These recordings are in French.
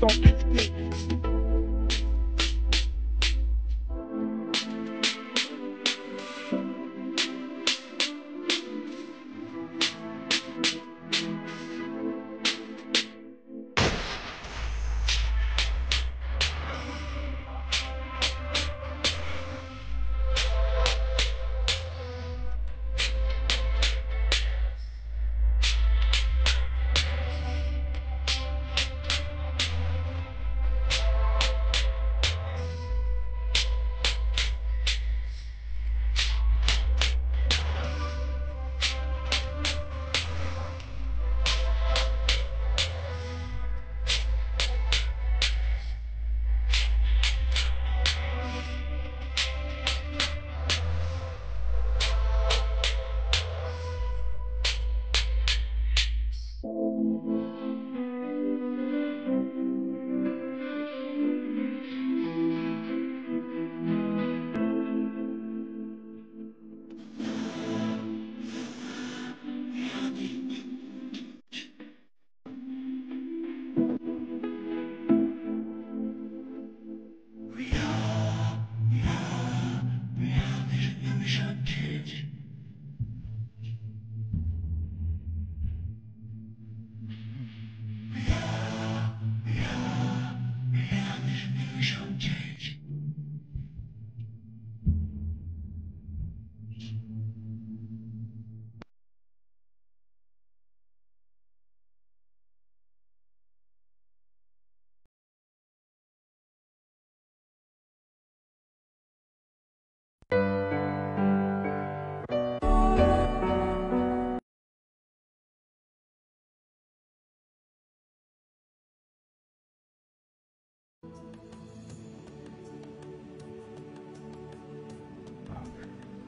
son.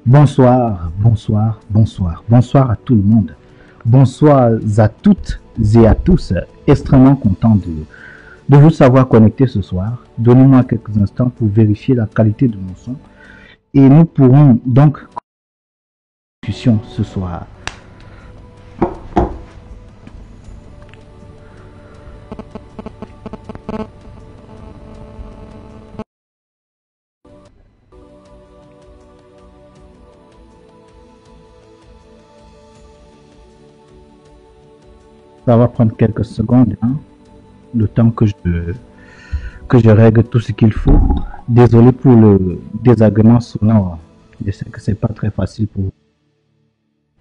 Bonsoir, bonsoir, bonsoir, bonsoir à tout le monde. Bonsoir à toutes et à tous. Extrêmement content de vous savoir connecté ce soir. Donnez-moi quelques instants pour vérifier la qualité de mon son. Et nous pourrons donc discussion ce soir. Ça va prendre quelques secondes, hein, le temps que je règle tout ce qu'il faut. Désolé pour le désagrément sonore. Je sais que c'est pas très facile pour vous.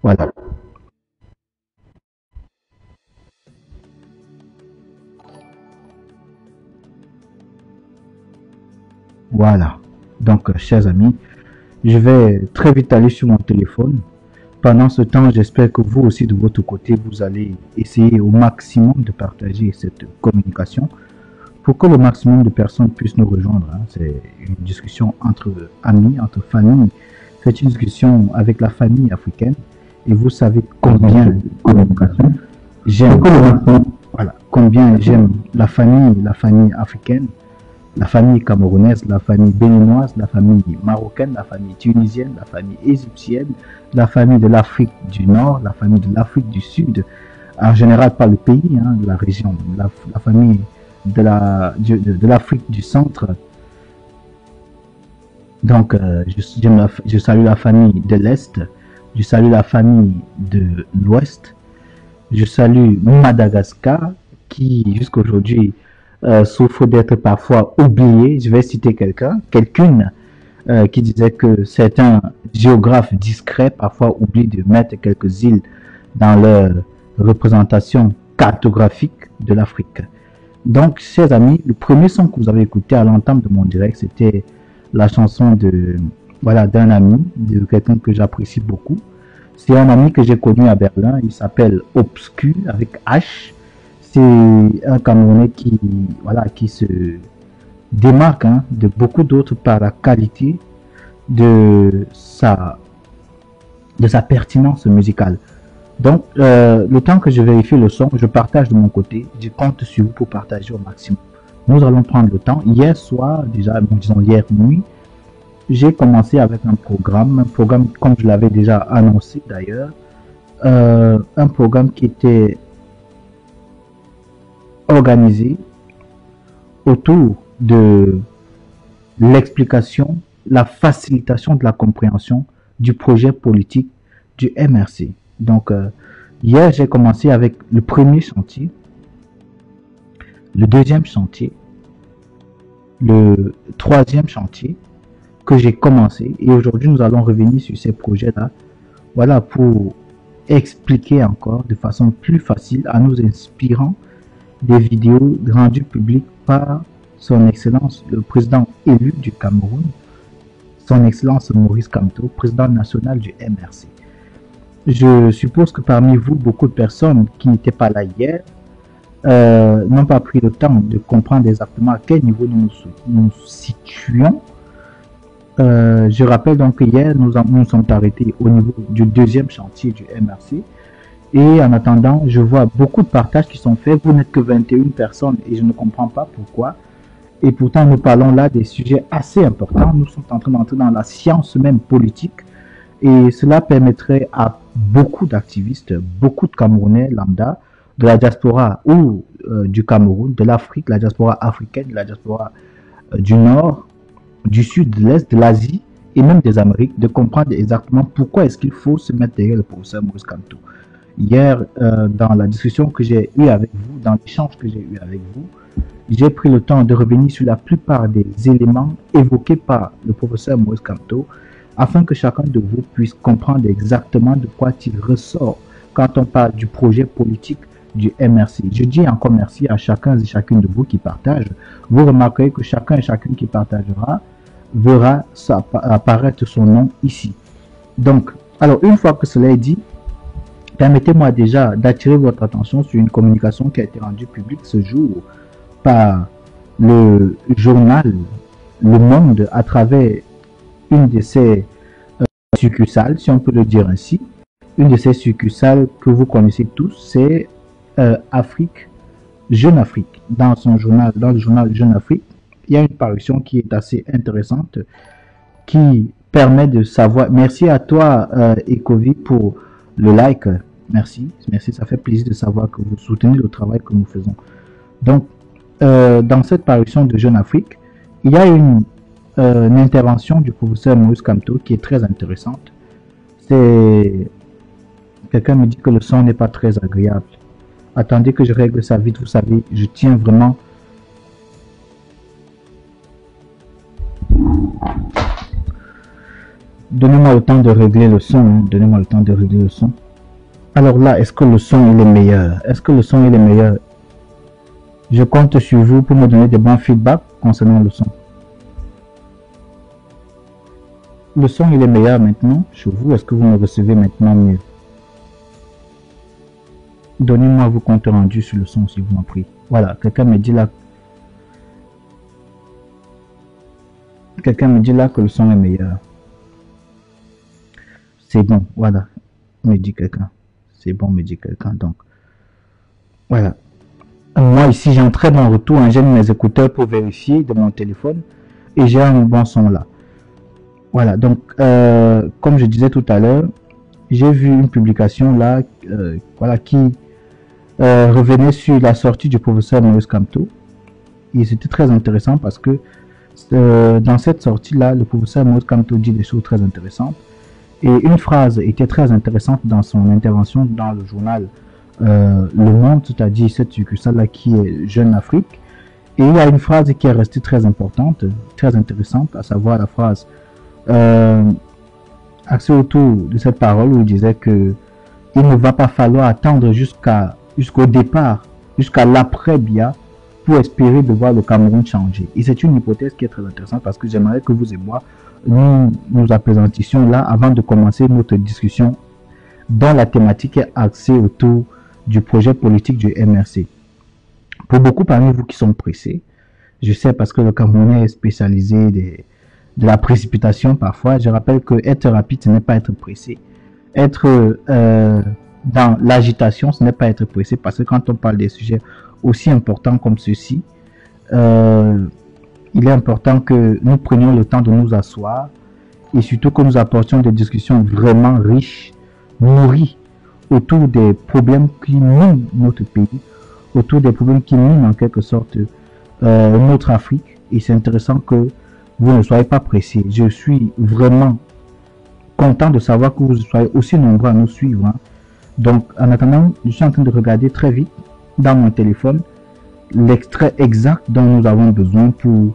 Voilà. Voilà. Donc, chers amis, je vais très vite aller sur mon téléphone. Pendant ce temps, j'espère que vous aussi, de votre côté, vous allez essayer au maximum de partager cette communication pour que le maximum de personnes puissent nous rejoindre. Hein. C'est une discussion entre amis, entre familles. C'est une discussion avec la famille africaine. Et vous savez combien j'aime, voilà, combien j'aime la famille africaine, la famille camerounaise, la famille béninoise, la famille marocaine, la famille tunisienne, la famille égyptienne, la famille de l'Afrique du Nord, la famille de l'Afrique du Sud, en général pas le pays, hein, la région, la famille de l'Afrique du Centre. Donc, je salue la famille de l'Est, je salue la famille de l'Ouest, je salue Madagascar, qui jusqu'aujourd'hui souffre d'être parfois oublié. Je vais citer quelqu'une qui disait que certains géographes discrets parfois oublient de mettre quelques îles dans leur représentation cartographique de l'Afrique. Donc, chers amis, le premier son que vous avez écouté à l'entame de mon direct, c'était la chanson d'un ami, de quelqu'un que j'apprécie beaucoup. C'est un ami que j'ai connu à Berlin, il s'appelle Obscur avec H. C'est un Camerounais qui se démarque, hein, de beaucoup d'autres par la qualité de sa pertinence musicale. Donc, le temps que je vérifie le son, je partage de mon côté. Je compte sur vous pour partager au maximum. Nous allons prendre le temps. Hier soir, déjà, disons hier nuit, j'ai commencé avec un programme comme je l'avais déjà annoncé d'ailleurs, un programme qui était organisé autour de l'explication, la facilitation de la compréhension du projet politique du MRC. Donc, hier, j'ai commencé avec le premier chantier, le deuxième chantier, le troisième chantier que j'ai commencé. Et aujourd'hui, nous allons revenir sur ces projets-là. Voilà, pour expliquer encore de façon plus facile en nous inspirant des vidéos rendues publiques par son Excellence le président élu du Cameroun, son Excellence Maurice Kamto, président national du MRC. Je suppose que parmi vous, beaucoup de personnes qui n'étaient pas là hier n'ont pas pris le temps de comprendre exactement à quel niveau nous nous situons. Je rappelle donc que hier, nous sommes arrêtés au niveau du deuxième chantier du MRC. Et en attendant, je vois beaucoup de partages qui sont faits. Vous n'êtes que 21 personnes et je ne comprends pas pourquoi. Et pourtant, nous parlons là des sujets assez importants. Nous sommes en train d'entrer dans la science même politique. Et cela permettrait à beaucoup d'activistes, beaucoup de Camerounais lambda, de la diaspora ou du Cameroun, de l'Afrique, la diaspora africaine, la diaspora du Nord, du Sud, de l'Est, de l'Asie et même des Amériques, de comprendre exactement pourquoi est-ce qu'il faut se mettre derrière le professeur Maurice Kamto. Hier, dans la discussion que j'ai eue avec vous, dans l'échange que j'ai eu avec vous, j'ai pris le temps de revenir sur la plupart des éléments évoqués par le professeur Maurice Kamto, afin que chacun de vous puisse comprendre exactement de quoi il ressort quand on parle du projet politique du MRC. Je dis encore merci à chacun et chacune de vous qui partagent. Vous remarquerez que chacun et chacune qui partagera verra apparaître son nom ici. Donc, alors une fois que cela est dit, permettez-moi déjà d'attirer votre attention sur une communication qui a été rendue publique ce jour par le journal Le Monde à travers une de ses succursales, si on peut le dire ainsi. Une de ces succursales que vous connaissez tous, c'est Afrique, Jeune Afrique. Dans le journal Jeune Afrique, il y a une parution qui est assez intéressante, qui permet de savoir. Merci à toi, Ecovi, pour le like. Merci, ça fait plaisir de savoir que vous soutenez le travail que nous faisons. Donc, dans cette parution de Jeune Afrique, il y a une intervention du professeur Maurice Kamto qui est très intéressante. Quelqu'un me dit que le son n'est pas très agréable. Attendez que je règle ça vite, vous savez, je tiens vraiment. Donnez-moi le temps de régler le son, hein. Donnez-moi le temps de régler le son. Alors là, est-ce que le son il est meilleur? Est-ce que le son il est meilleur? Je compte sur vous pour me donner des bons feedbacks concernant le son. Le son il est meilleur maintenant chez vous. Est-ce que vous me recevez maintenant mieux? Donnez-moi vos comptes rendus sur le son, si vous m'en prie. Voilà, quelqu'un me dit là. Quelqu'un me dit là que le son est meilleur. C'est bon, voilà. Me dit quelqu'un. C'est bon, me dit quelqu'un. Donc, voilà. Moi ici, j'ai un très bon retour. Hein. J'ai mis mes écouteurs pour vérifier de mon téléphone. Et j'ai un bon son là. Voilà, donc, comme je disais tout à l'heure, j'ai vu une publication là, voilà, qui revenait sur la sortie du professeur Maurice Kamto. Et c'était très intéressant parce que dans cette sortie-là, le professeur Maurice Kamto dit des choses très intéressantes. Et une phrase était très intéressante dans son intervention dans le journal Le Monde, c'est-à-dire cette succursale-là qui est Jeune Afrique. Et il y a une phrase qui est restée très importante, très intéressante, à savoir la phrase axée autour de cette parole où il disait que il ne va pas falloir attendre jusqu'au départ, jusqu'à l'après-Biya pour espérer de voir le Cameroun changer. Et c'est une hypothèse qui est très intéressante parce que j'aimerais que vous et moi, nous apaisantissions là avant de commencer notre discussion dont la thématique est axée autour du projet politique du MRC. Pour beaucoup parmi vous qui sont pressés, je sais parce que le Camerounais est spécialisé de la précipitation parfois, je rappelle que être rapide, ce n'est pas être pressé. Être dans l'agitation, ce n'est pas être pressé parce que quand on parle des sujets aussi importants comme ceux-ci, il est important que nous prenions le temps de nous asseoir et surtout que nous apportions des discussions vraiment riches, nourries autour des problèmes qui minent notre pays, autour des problèmes qui minent en quelque sorte une autre Afrique. Et c'est intéressant que vous ne soyez pas pressés. Je suis vraiment content de savoir que vous soyez aussi nombreux à nous suivre. Hein. Donc, en attendant, je suis en train de regarder très vite dans mon téléphone l'extrait exact dont nous avons besoin pour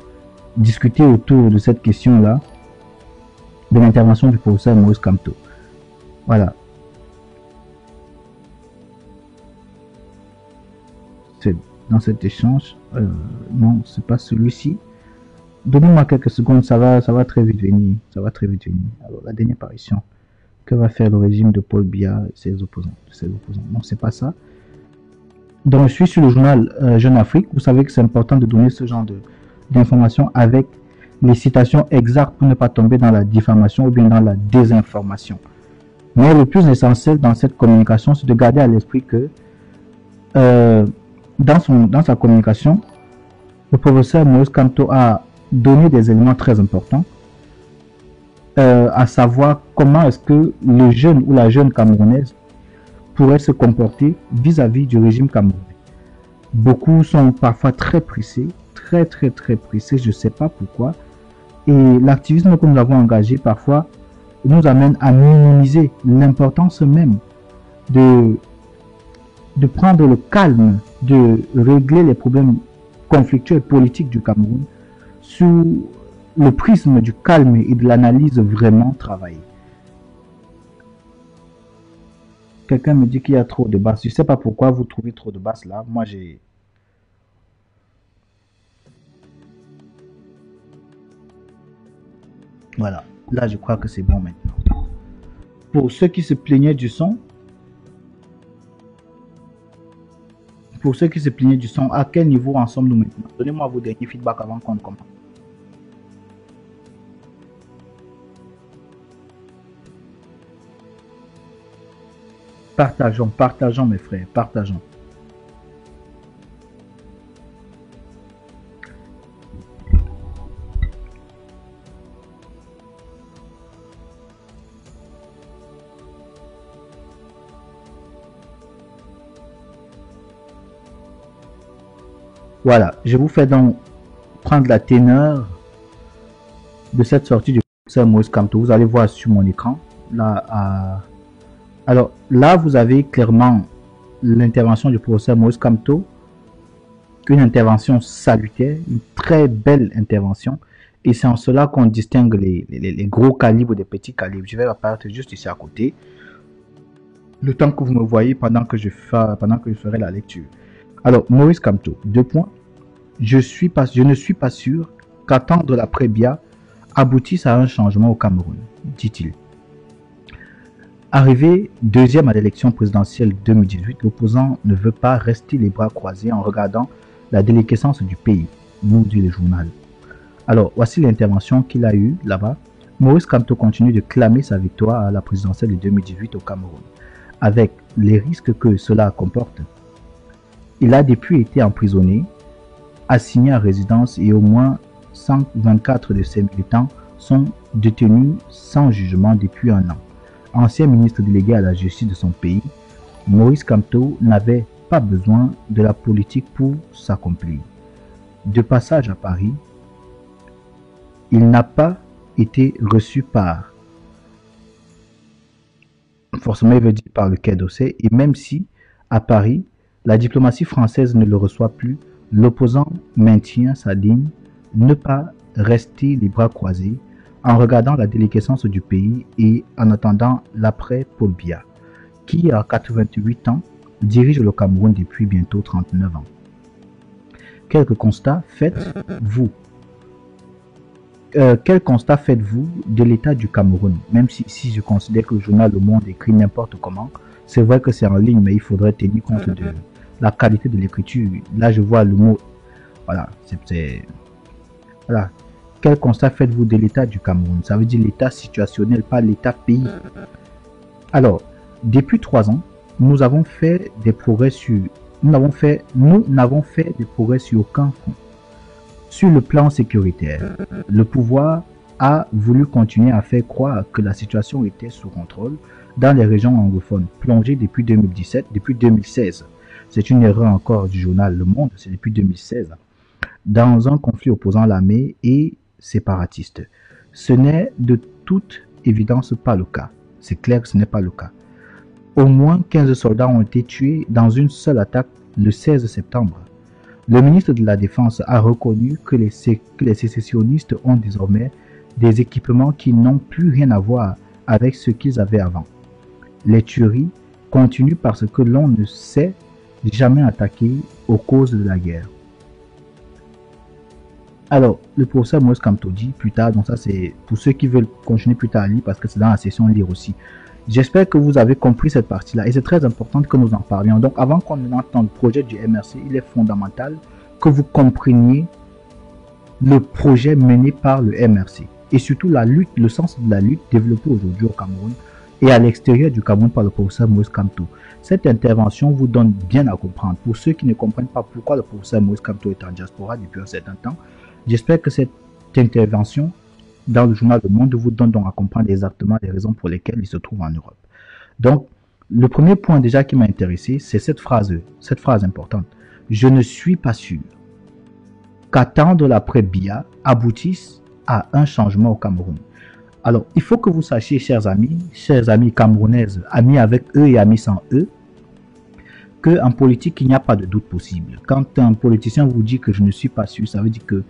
discuter autour de cette question-là, de l'intervention du professeur Maurice Kamto. Voilà. C'est dans cet échange. Non, c'est pas celui-ci. Donnez-moi quelques secondes, ça va très vite venir. Ça va très vite venir. Alors, la dernière apparition. Que va faire le régime de Paul Biya et ses opposants? Non, c'est pas ça. Donc, je suis sur le journal Jeune Afrique. Vous savez que c'est important de donner ce genre d'informations avec les citations exactes pour ne pas tomber dans la diffamation ou bien dans la désinformation. Mais le plus essentiel dans cette communication, c'est de garder à l'esprit que dans sa communication, le professeur Maurice Kamto a donné des éléments très importants, à savoir comment est-ce que le jeune ou la jeune camerounaise pourrait se comporter vis-à-vis du régime camerounais. Beaucoup sont parfois très pressés, très pressés, je ne sais pas pourquoi. Et l'activisme que nous avons engagé parfois nous amène à minimiser l'importance même de prendre le calme, de régler les problèmes conflictuels politiques du Cameroun sous le prisme du calme et de l'analyse vraiment travaillée. Quelqu'un me dit qu'il y a trop de basses. Je ne sais pas pourquoi vous trouvez trop de basses là. Moi, j'ai... Voilà. Là, je crois que c'est bon maintenant. Pour ceux qui se plaignaient du son, à quel niveau en sommes-nous maintenant? Donnez-moi vos derniers feedbacks avant qu'on commence. Partageons mes frères, partageons. Voilà, je vous fais donc prendre la teneur de cette sortie du professeur Maurice Kamto. Vous allez voir sur mon écran. Là, alors là, vous avez clairement l'intervention du professeur Maurice Kamto, une intervention salutaire, une très belle intervention. Et c'est en cela qu'on distingue les gros calibres des petits calibres. Je vais apparaître juste ici à côté. Le temps que vous me voyez pendant que je ferai la lecture. Alors, Maurice Kamto, 2 points. Je ne suis pas sûr qu'attendre l'après Biya aboutisse à un changement au Cameroun, dit-il. Arrivé deuxième à l'élection présidentielle 2018, l'opposant ne veut pas rester les bras croisés en regardant la déliquescence du pays, nous dit le journal. Alors, voici l'intervention qu'il a eue là-bas. Maurice Kamto continue de clamer sa victoire à la présidentielle de 2018 au Cameroun, avec les risques que cela comporte. Il a depuis été emprisonné, assigné à résidence et au moins 124 de ses militants sont détenus sans jugement depuis 1 an. Ancien ministre délégué à la justice de son pays, Maurice Kamto n'avait pas besoin de la politique pour s'accomplir. De passage à Paris, il n'a pas été reçu par, forcément il veut dire par le Quai d'Orsay, et même si à Paris, la diplomatie française ne le reçoit plus, l'opposant maintient sa ligne, ne pas rester les bras croisés en regardant la déliquescence du pays et en attendant l'après Paul Biya, qui à 88 ans dirige le Cameroun depuis bientôt 39 ans. Quelques constats faites-vous quel constat faites-vous de l'état du Cameroun? Même si je considère que le journal Le Monde écrit n'importe comment, c'est vrai que c'est en ligne, mais il faudrait tenir compte de la qualité de l'écriture. Là, je vois le mot. Voilà, voilà. Quel constat faites-vous de l'état du Cameroun? Ça veut dire l'état situationnel, pas l'état pays. Alors, depuis 3 ans, nous n'avons fait des progrès sur aucun front. Sur le plan sécuritaire, le pouvoir a voulu continuer à faire croire que la situation était sous contrôle dans les régions anglophones, plongées depuis 2016. C'est une erreur encore du journal Le Monde, c'est depuis 2016. dans un conflit opposant l'armée et séparatiste. Ce n'est de toute évidence pas le cas. C'est clair que ce n'est pas le cas. Au moins 15 soldats ont été tués dans une seule attaque le 16 septembre. Le ministre de la Défense a reconnu que les sécessionnistes ont désormais des équipements qui n'ont plus rien à voir avec ce qu'ils avaient avant. Les tueries continuent parce que l'on ne s'est jamais attaqué aux causes de la guerre. Alors, le professeur Moïse Kamto dit plus tard, donc ça c'est pour ceux qui veulent continuer plus tard à lire parce que c'est dans la session lire aussi. J'espère que vous avez compris cette partie-là et c'est très important que nous en parlions. Donc avant qu'on entende le projet du MRC, il est fondamental que vous compreniez le projet mené par le MRC et surtout la lutte, le sens de la lutte développée aujourd'hui au Cameroun et à l'extérieur du Cameroun par le professeur Moïse Kamto. Cette intervention vous donne bien à comprendre. Pour ceux qui ne comprennent pas pourquoi le professeur Moïse Kamto est en diaspora depuis un certain temps, j'espère que cette intervention dans le journal Le Monde vous donne donc à comprendre exactement les raisons pour lesquelles il se trouve en Europe. Donc, le premier point déjà qui m'a intéressé, c'est cette phrase importante. Je ne suis pas sûr qu'attendre l'après Biya aboutisse à un changement au Cameroun. Alors, il faut que vous sachiez, chers amis camerounaises, amis avec eux et amis sans eux, qu'en politique, il n'y a pas de doute possible. Quand un politicien vous dit que je ne suis pas sûr, ça veut dire que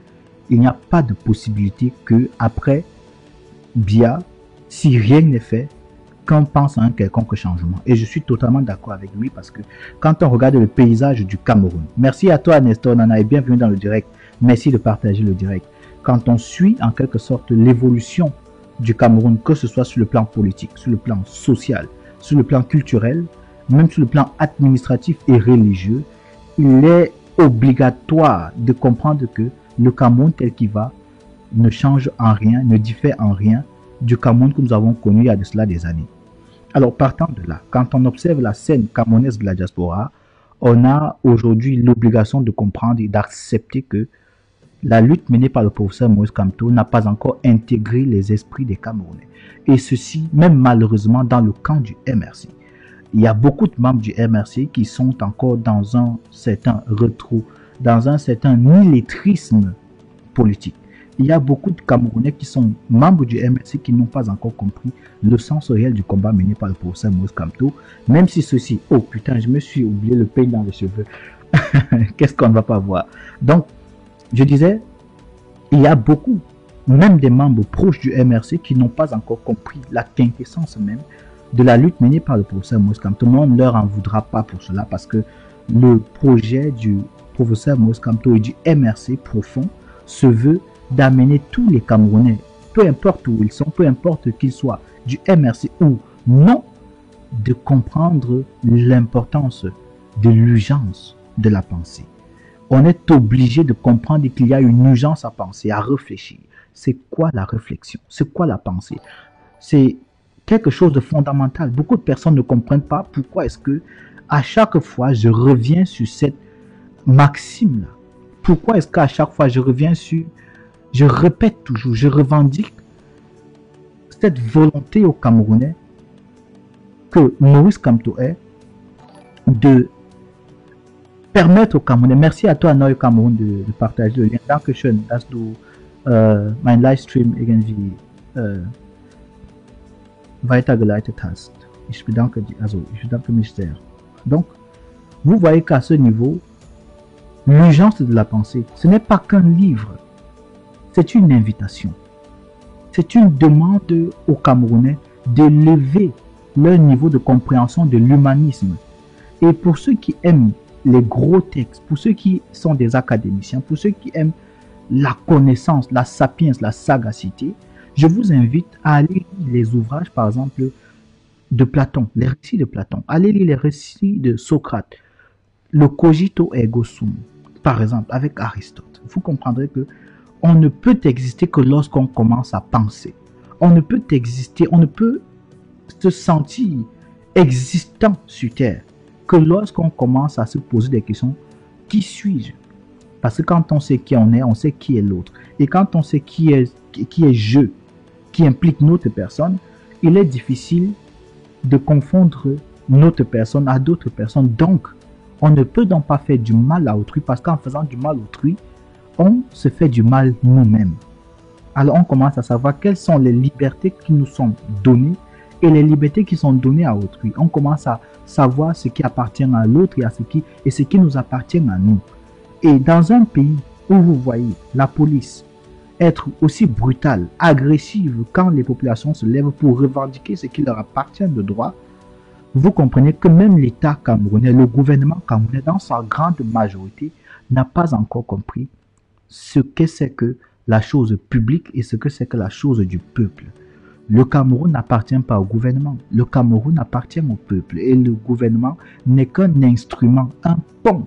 il n'y a pas de possibilité que après Biya, si rien n'est fait, qu'on pense à un quelconque changement. Et je suis totalement d'accord avec lui parce que quand on regarde le paysage du Cameroun, merci à toi Nestor Nana et bienvenue dans le direct. Merci de partager le direct. Quand on suit en quelque sorte l'évolution du Cameroun, que ce soit sur le plan politique, sur le plan social, sur le plan culturel, même sur le plan administratif et religieux, il est obligatoire de comprendre que le Cameroun tel qu'il va ne change en rien, ne diffère en rien du Cameroun que nous avons connu il y a de cela des années. Alors partant de là, quand on observe la scène camerounaise de la diaspora, on a aujourd'hui l'obligation de comprendre et d'accepter que la lutte menée par le professeur Moïse Kamto n'a pas encore intégré les esprits des Camerounais. Et ceci, même malheureusement, dans le camp du MRC. Il y a beaucoup de membres du MRC qui sont encore dans un certain retrait, dans un certain illettrisme politique. Il y a beaucoup de Camerounais qui sont membres du MRC qui n'ont pas encore compris le sens réel du combat mené par le professeur Moïse Kamto, même si ceci, oh putain, je me suis oublié le peigne dans les cheveux. Qu'est-ce qu'on ne va pas voir? Donc, je disais, il y a beaucoup, même des membres proches du MRC qui n'ont pas encore compris la quintessence même de la lutte menée par le professeur Moïse Kamto. On ne leur en voudra pas pour cela parce que le projet du professeur Moïse Kamto et du MRC profond se veut d'amener tous les Camerounais, peu importe où ils sont, peu importe qu'ils soient du MRC ou non, de comprendre l'importance de l'urgence de la pensée. On est obligé de comprendre qu'il y a une urgence à penser, à réfléchir. C'est quoi la réflexion? C'est quoi la pensée? C'est quelque chose de fondamental. Beaucoup de personnes ne comprennent pas pourquoi est-ce que à chaque fois je reviens sur cette maxime-là. Pourquoi est-ce qu'à chaque fois je reviens sur, je répète toujours, je revendique cette volonté aux Camerounais que Moïse Kamto est de permettre aux Camerounais, merci à toi Noé Cameroun de partager le lien. Dankeschön, dass du mein Livestream irgendwie weitergeleitet hast. Ich bedanke mich sehr. Donc, vous voyez qu'à ce niveau, l'urgence de la pensée, ce n'est pas qu'un livre, c'est une invitation. C'est une demande aux Camerounais de lever leur niveau de compréhension de l'humanisme. Et pour ceux qui aiment les gros textes, pour ceux qui sont des académiciens, pour ceux qui aiment la connaissance, la sapience, la sagacité, je vous invite à aller lire les ouvrages, par exemple, de Platon, les récits de Platon. Allez lire les récits de Socrate, le Cogito ergo sum, par exemple, avec Aristote. Vous comprendrez que on ne peut exister que lorsqu'on commence à penser. On ne peut exister, on ne peut se sentir existant sur Terre que lorsqu'on commence à se poser des questions. Qui suis-je? Parce que quand on sait qui on est, on sait qui est l'autre. Et quand on sait qui est je, qui implique notre personne, il est difficile de confondre notre personne à d'autres personnes. Donc, on ne peut donc pas faire du mal à autrui parce qu'en faisant du mal à autrui, on se fait du mal nous-mêmes. Alors on commence à savoir quelles sont les libertés qui nous sont données et les libertés qui sont données à autrui. On commence à savoir ce qui appartient à l'autre et ce qui nous appartient à nous. Et dans un pays où vous voyez la police être aussi brutale, agressive quand les populations se lèvent pour revendiquer ce qui leur appartient de droit, vous comprenez que même l'État camerounais, le gouvernement camerounais, dans sa grande majorité, n'a pas encore compris ce que c'est que la chose publique et ce que c'est que la chose du peuple. Le Cameroun n'appartient pas au gouvernement, le Cameroun appartient au peuple et le gouvernement n'est qu'un instrument, un pont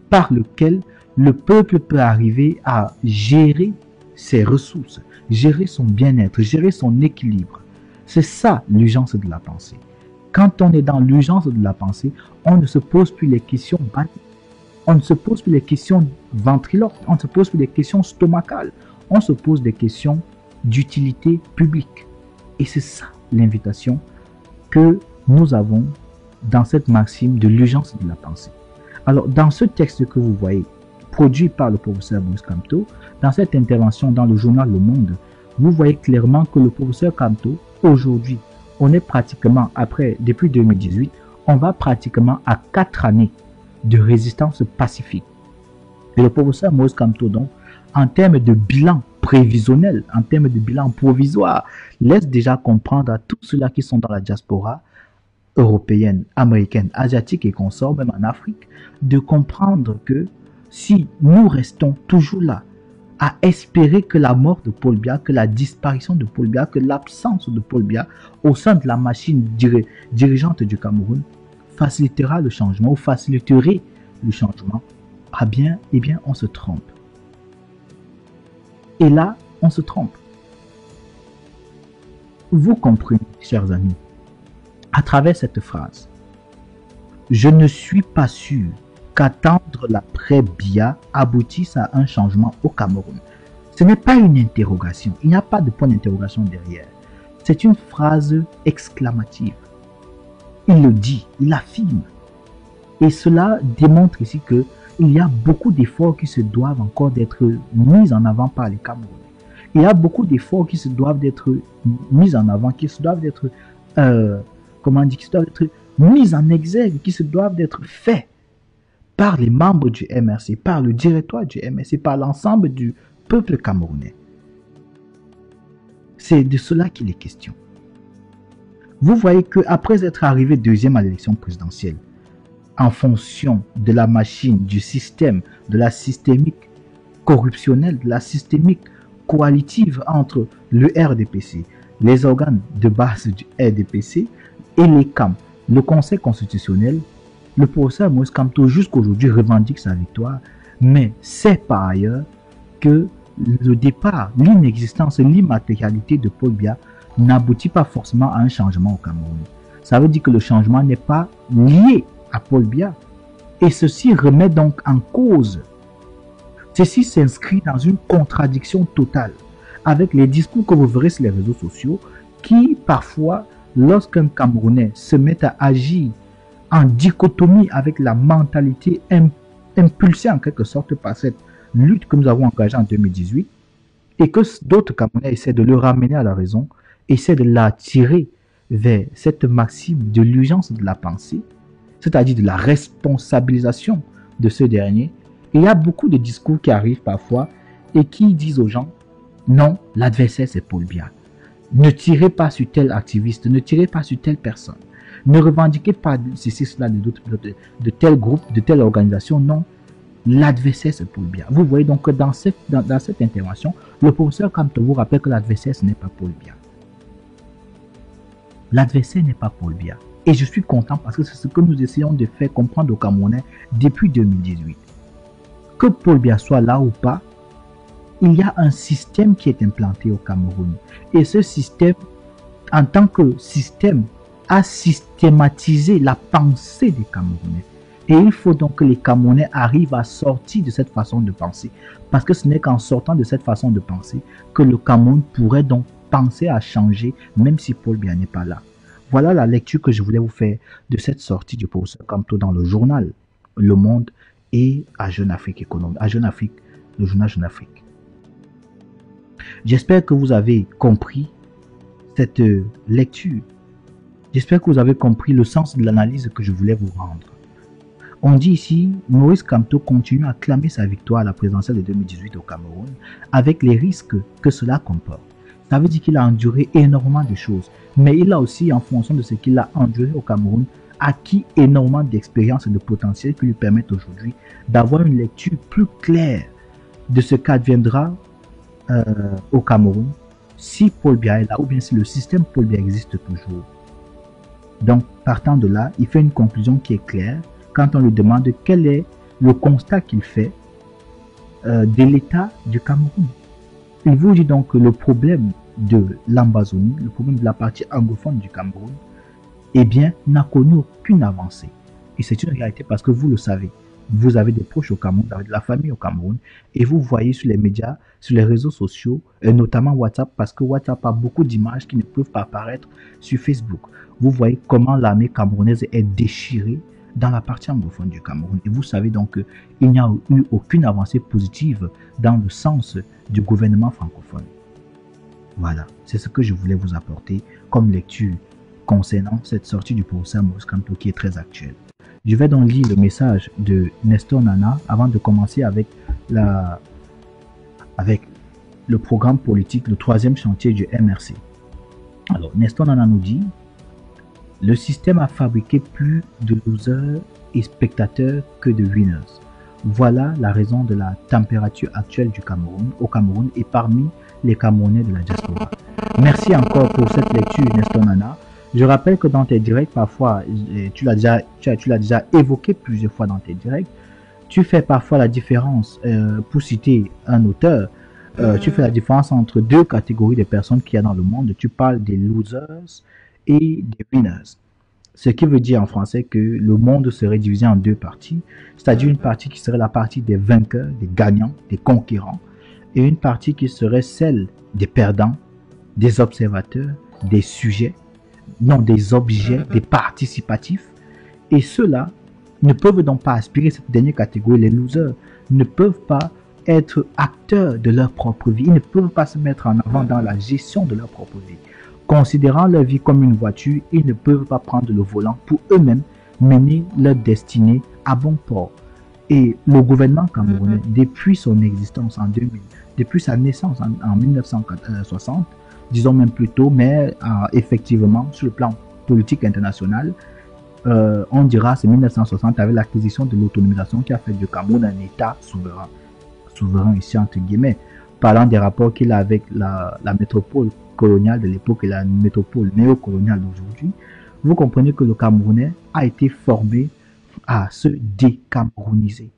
par lequel le peuple peut arriver à gérer ses ressources, gérer son bien-être, gérer son équilibre. C'est ça l'urgence de la pensée. Quand on est dans l'urgence de la pensée, on ne se pose plus les questions banales. On ne se pose plus les questions ventriloques, on ne se pose plus les questions stomacales. On se pose des questions d'utilité publique. Et c'est ça l'invitation que nous avons dans cette maxime de l'urgence de la pensée. Alors, dans ce texte que vous voyez, produit par le professeur Moïse Kamto, dans cette intervention dans le journal Le Monde, vous voyez clairement que le professeur Kamto, aujourd'hui, on est pratiquement, depuis 2018, on va pratiquement à 4 années de résistance pacifique. Et le professeur Moïse Kamto, donc, en termes de bilan prévisionnel, en termes de bilan provisoire, laisse déjà comprendre à tous ceux-là qui sont dans la diaspora européenne, américaine, asiatique et consorts, même en Afrique, de comprendre que si nous restons toujours là, à espérer que la mort de Paul Biya, que la disparition de Paul Biya, que l'absence de Paul Biya au sein de la machine dirigeante du Cameroun facilitera le changement ou faciliterait le changement, eh bien, on se trompe. Et là, on se trompe. Vous comprenez, chers amis, à travers cette phrase, je ne suis pas sûr qu'attendre l'après-Biya aboutisse à un changement au Cameroun. Ce n'est pas une interrogation, il n'y a pas de point d'interrogation derrière. C'est une phrase exclamative. Il le dit, il affirme. Et cela démontre ici que il y a beaucoup d'efforts qui se doivent encore d'être mis en avant par les Camerounais. Il y a beaucoup d'efforts qui se doivent d'être mis en avant, qui se doivent d'être, mis en exergue, qui se doivent d'être faits par les membres du MRC, par le directoire du MRC, par l'ensemble du peuple camerounais. C'est de cela qu'il est question. Vous voyez qu'après être arrivé deuxième à l'élection présidentielle, en fonction de la machine, du système, de la systémique corruptionnelle, de la systémique coalitive entre le RDPC, les organes de base du RDPC et les CAM, le Conseil constitutionnel, le professeur Moïse Kamto jusqu'aujourd'hui revendique sa victoire, mais c'est par ailleurs que le départ, l'inexistence, l'immatérialité de Paul Biya n'aboutit pas forcément à un changement au Cameroun. Ça veut dire que le changement n'est pas lié à Paul Biya. Et ceci remet donc en cause. Ceci s'inscrit dans une contradiction totale avec les discours que vous verrez sur les réseaux sociaux qui, parfois, lorsqu'un Camerounais se met à agir en dichotomie avec la mentalité impulsée en quelque sorte par cette lutte que nous avons engagée en 2018 et que d'autres Camerounais essaient de le ramener à la raison, essaient de l'attirer vers cette maxime de l'urgence de la pensée, c'est-à-dire de la responsabilisation de ce dernier. Et il y a beaucoup de discours qui arrivent parfois et qui disent aux gens, non, l'adversaire c'est Paul Biya. Ne tirez pas sur tel activiste, ne tirez pas sur telle personne. Ne revendiquez pas ceci, cela, de tel groupe, de telle organisation. Non, l'adversaire c'est Paul Biya. Vous voyez donc que dans cette intervention, le professeur Kamto vous rappelle que l'adversaire ce n'est pas Paul Biya. L'adversaire n'est pas Paul Biya. Et je suis content parce que c'est ce que nous essayons de faire comprendre aux Camerounais depuis 2018. Que Paul Biya soit là ou pas, il y a un système qui est implanté au Cameroun. Et ce système, en tant que système, a systématisé la pensée des Camerounais. Et il faut donc que les Camerounais arrivent à sortir de cette façon de penser. Parce que ce n'est qu'en sortant de cette façon de penser que le Cameroun pourrait donc penser à changer, même si Paul Biya n'est pas là. Voilà la lecture que je voulais vous faire de cette sortie du professeur Kamto dans le journal Le Monde et à Jeune Afrique Économie, à Jeune Afrique le journal Jeune Afrique. J'espère que vous avez compris cette lecture. J'espère que vous avez compris le sens de l'analyse que je voulais vous rendre. On dit ici, Maurice Kamto continue à clamer sa victoire à la présidentielle de 2018 au Cameroun avec les risques que cela comporte. Ça veut dire qu'il a enduré énormément de choses, mais il a aussi, en fonction de ce qu'il a enduré au Cameroun, acquis énormément d'expérience et de potentiel qui lui permettent aujourd'hui d'avoir une lecture plus claire de ce qu'adviendra au Cameroun si Paul Biya est là ou bien si le système Paul Biya existe toujours. Donc, partant de là, il fait une conclusion qui est claire quand on lui demande quel est le constat qu'il fait de l'état du Cameroun. Il vous dit donc que le problème de l'Ambazonie, le problème de la partie anglophone du Cameroun, eh bien, n'a connu aucune avancée. Et c'est une réalité parce que vous le savez. Vous avez des proches au Cameroun, vous avez de la famille au Cameroun, et vous voyez sur les médias, sur les réseaux sociaux, et notamment WhatsApp, parce que WhatsApp a beaucoup d'images qui ne peuvent pas apparaître sur Facebook. Vous voyez comment l'armée camerounaise est déchirée dans la partie anglophone du Cameroun. Et vous savez donc qu'il n'y a eu aucune avancée positive dans le sens du gouvernement francophone. Voilà, c'est ce que je voulais vous apporter comme lecture concernant cette sortie du professeur Maurice Kamto qui est très actuelle. Je vais donc lire le message de Nestor Nana avant de commencer avec le programme politique, le troisième chantier du MRC. Alors, Nestor Nana nous dit: le système a fabriqué plus de losers et spectateurs que de winners. Voilà la raison de la température actuelle du Cameroun, au Cameroun et parmi les Camerounais de la diaspora. Merci encore pour cette lecture, Nestor Nana. Je rappelle que dans tes directs, parfois, tu l'as déjà évoqué plusieurs fois dans tes directs, tu fais parfois la différence, pour citer un auteur, tu fais la différence entre deux catégories de personnes qu'il y a dans le monde. Tu parles des losers et des winners. Ce qui veut dire en français que le monde serait divisé en deux parties, c'est-à-dire une partie qui serait la partie des vainqueurs, des gagnants, des conquérants, et une partie qui serait celle des perdants, des observateurs, des sujets, non, des objets, des participatifs. Et ceux-là ne peuvent donc pas aspirer à cette dernière catégorie. Les losers ne peuvent pas être acteurs de leur propre vie. Ils ne peuvent pas se mettre en avant dans la gestion de leur propre vie. Considérant leur vie comme une voiture, ils ne peuvent pas prendre le volant pour eux-mêmes mener leur destinée à bon port. Et le gouvernement camerounais, depuis son existence en 2000, depuis sa naissance en 1960, disons même plus tôt, mais effectivement, sur le plan politique international, on dira c'est 1960 avec l'acquisition de l'autonomisation qui a fait du Cameroun un État souverain. Souverain ici entre guillemets, parlant des rapports qu'il a avec la métropole coloniale de l'époque et la métropole néocoloniale d'aujourd'hui, vous comprenez que le Camerounais a été formé à se décamerouniser.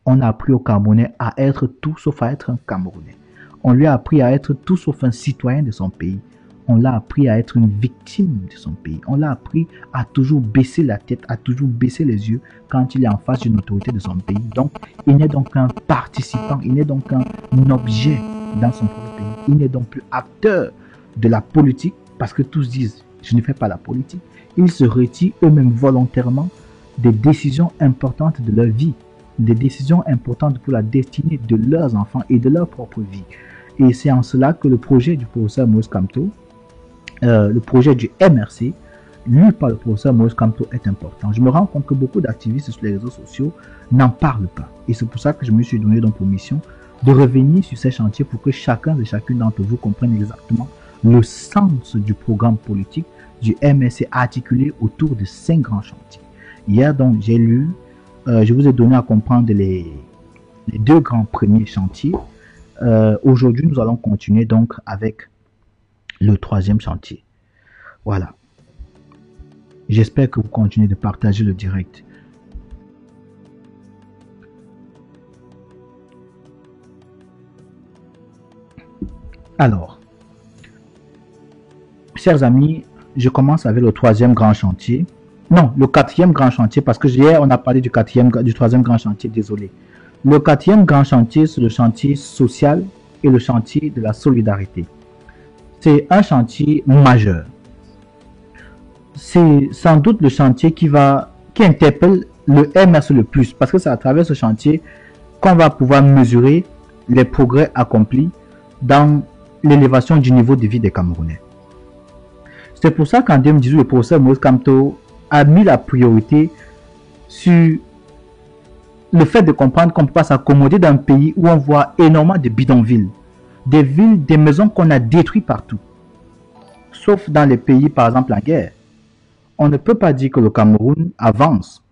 On a appris au Camerounais à être tout sauf à être un Camerounais. On lui a appris à être tout sauf un citoyen de son pays. On l'a appris à être une victime de son pays. On l'a appris à toujours baisser la tête, à toujours baisser les yeux quand il est en face d'une autorité de son pays. Donc, il n'est donc qu'un participant, il n'est donc qu'un objet dans son propre pays. Il n'est donc plus acteur de la politique parce que tous disent « je ne fais pas la politique ». Ils se retirent eux-mêmes volontairement des décisions importantes de leur vie, des décisions importantes pour la destinée de leurs enfants et de leur propre vie. Et c'est en cela que le projet du professeur Maurice Kamto, le projet du MRC, lu par le professeur Maurice Kamto, est important. Je me rends compte que beaucoup d'activistes sur les réseaux sociaux n'en parlent pas. Et c'est pour ça que je me suis donné donc pour mission de revenir sur ces chantiers pour que chacun et chacune d'entre vous comprenne exactement le sens du programme politique du MRC articulé autour de 5 grands chantiers. Hier donc j'ai lu, je vous ai donné à comprendre les 2 grands premiers chantiers. Aujourd'hui nous allons continuer donc avec le 3e chantier. Voilà. J'espère que vous continuez de partager le direct. Alors, chers amis, je commence avec le 3e grand chantier. Non, le 4e grand chantier, parce que hier on a parlé du 3e grand chantier, désolé. Le 4e grand chantier, c'est le chantier social et le chantier de la solidarité. C'est un chantier majeur. C'est sans doute le chantier qui interpelle le MRC le plus, parce que c'est à travers ce chantier qu'on va pouvoir mesurer les progrès accomplis dans l'élévation du niveau de vie des Camerounais. C'est pour ça qu'en 2018, le professeur Moïse Kamto a mis la priorité sur le fait de comprendre qu'on ne peut pas s'accommoder d'un pays où on voit énormément de bidonvilles, des villes, des maisons qu'on a détruites partout, sauf dans les pays, par exemple, en guerre. On ne peut pas dire que le Cameroun avance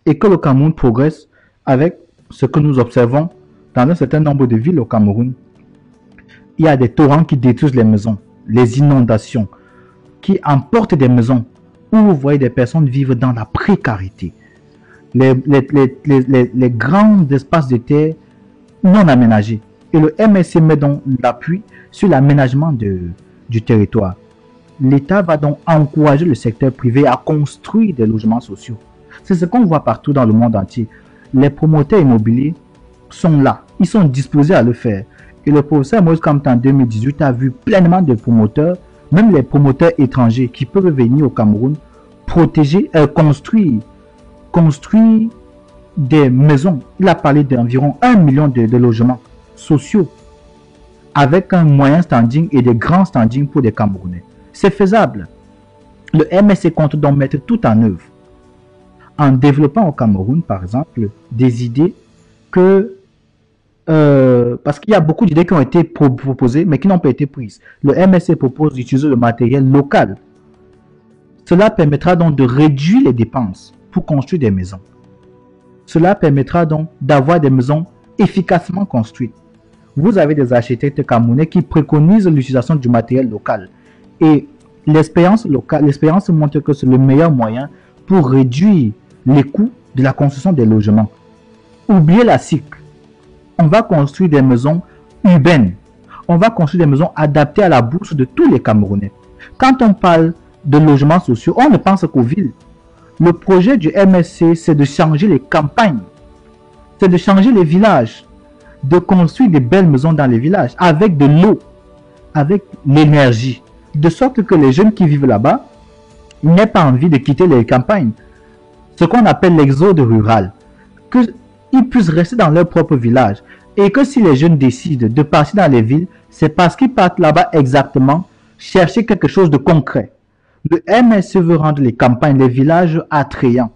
et que le Cameroun progresse avec ce que nous observons dans un certain nombre de villes au Cameroun. Il y a des torrents qui détruisent les maisons, les inondations qui emportent des maisons où vous voyez des personnes vivre dans la précarité. Les grands espaces de terre non aménagés. Et le MSC met donc l'appui sur l'aménagement du territoire. L'État va donc encourager le secteur privé à construire des logements sociaux. C'est ce qu'on voit partout dans le monde entier. Les promoteurs immobiliers sont là, ils sont disposés à le faire. Et le professeur Moïse Kamto en 2018 a vu pleinement de promoteurs, même les promoteurs étrangers qui peuvent venir au Cameroun, construire des maisons. Il a parlé d'environ 1 million de logements sociaux avec un moyen standing et des grands standings pour des Camerounais. C'est faisable. Le MSC compte donc mettre tout en œuvre en développant au Cameroun, par exemple, des idées que parce qu'il y a beaucoup d'idées qui ont été proposées mais qui n'ont pas été prises. Le MSC propose d'utiliser le matériel local. Cela permettra donc de réduire les dépenses pour construire des maisons. Cela permettra donc d'avoir des maisons efficacement construites. Vous avez des architectes camerounais qui préconisent l'utilisation du matériel local. Et l'expérience montre que c'est le meilleur moyen pour réduire les coûts de la construction des logements. Oubliez la SIC. On va construire des maisons urbaines. On va construire des maisons adaptées à la bourse de tous les Camerounais. Quand on parle de logements sociaux, on ne pense qu'aux villes. Le projet du MSC, c'est de changer les campagnes. C'est de changer les villages. De construire des belles maisons dans les villages avec de l'eau, avec l'énergie. De sorte que les jeunes qui vivent là-bas n'aient pas envie de quitter les campagnes. Ce qu'on appelle l'exode rural. Qu'ils puissent rester dans leur propre village. Et que si les jeunes décident de partir dans les villes, c'est parce qu'ils partent là-bas exactement chercher quelque chose de concret. Le MSC veut rendre les campagnes, les villages attrayants,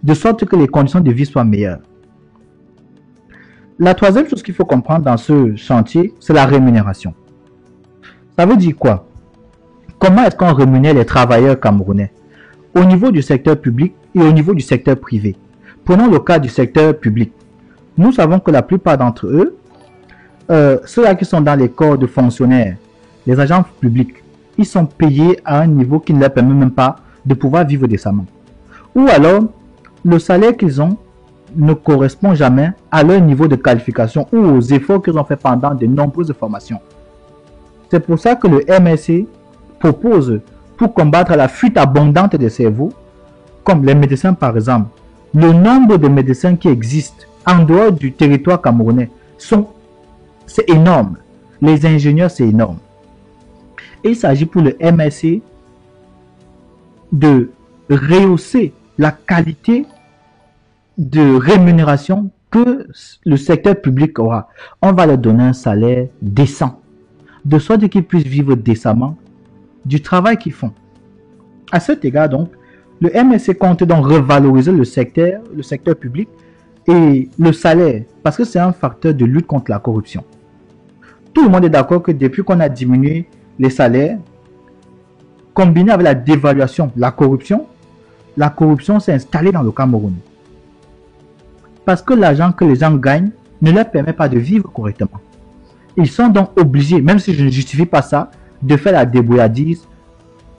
de sorte que les conditions de vie soient meilleures. La troisième chose qu'il faut comprendre dans ce chantier, c'est la rémunération. Ça veut dire quoi? Comment est-ce qu'on rémunère les travailleurs camerounais au niveau du secteur public et au niveau du secteur privé? Prenons le cas du secteur public. Nous savons que la plupart d'entre eux, ceux-là qui sont dans les corps de fonctionnaires, les agents publics, ils sont payés à un niveau qui ne leur permet même pas de pouvoir vivre décemment. Ou alors, le salaire qu'ils ont ne correspond jamais à leur niveau de qualification ou aux efforts qu'ils ont fait pendant de nombreuses formations. C'est pour ça que le MSC propose, pour combattre la fuite abondante des cerveaux, comme les médecins par exemple, le nombre de médecins qui existent en dehors du territoire camerounais, c'est énorme. Les ingénieurs, c'est énorme. Et il s'agit pour le MSC de rehausser la qualité de rémunération que le secteur public aura. On va leur donner un salaire décent, de sorte qu'ils puissent vivre décemment du travail qu'ils font. À cet égard donc, le MSC compte donc revaloriser le secteur public et le salaire, parce que c'est un facteur de lutte contre la corruption. Tout le monde est d'accord que depuis qu'on a diminué les salaires, combiné avec la dévaluation, la corruption s'est installée dans le Cameroun. Parce que l'argent que les gens gagnent ne leur permet pas de vivre correctement. Ils sont donc obligés, même si je ne justifie pas ça, de faire la débrouillardise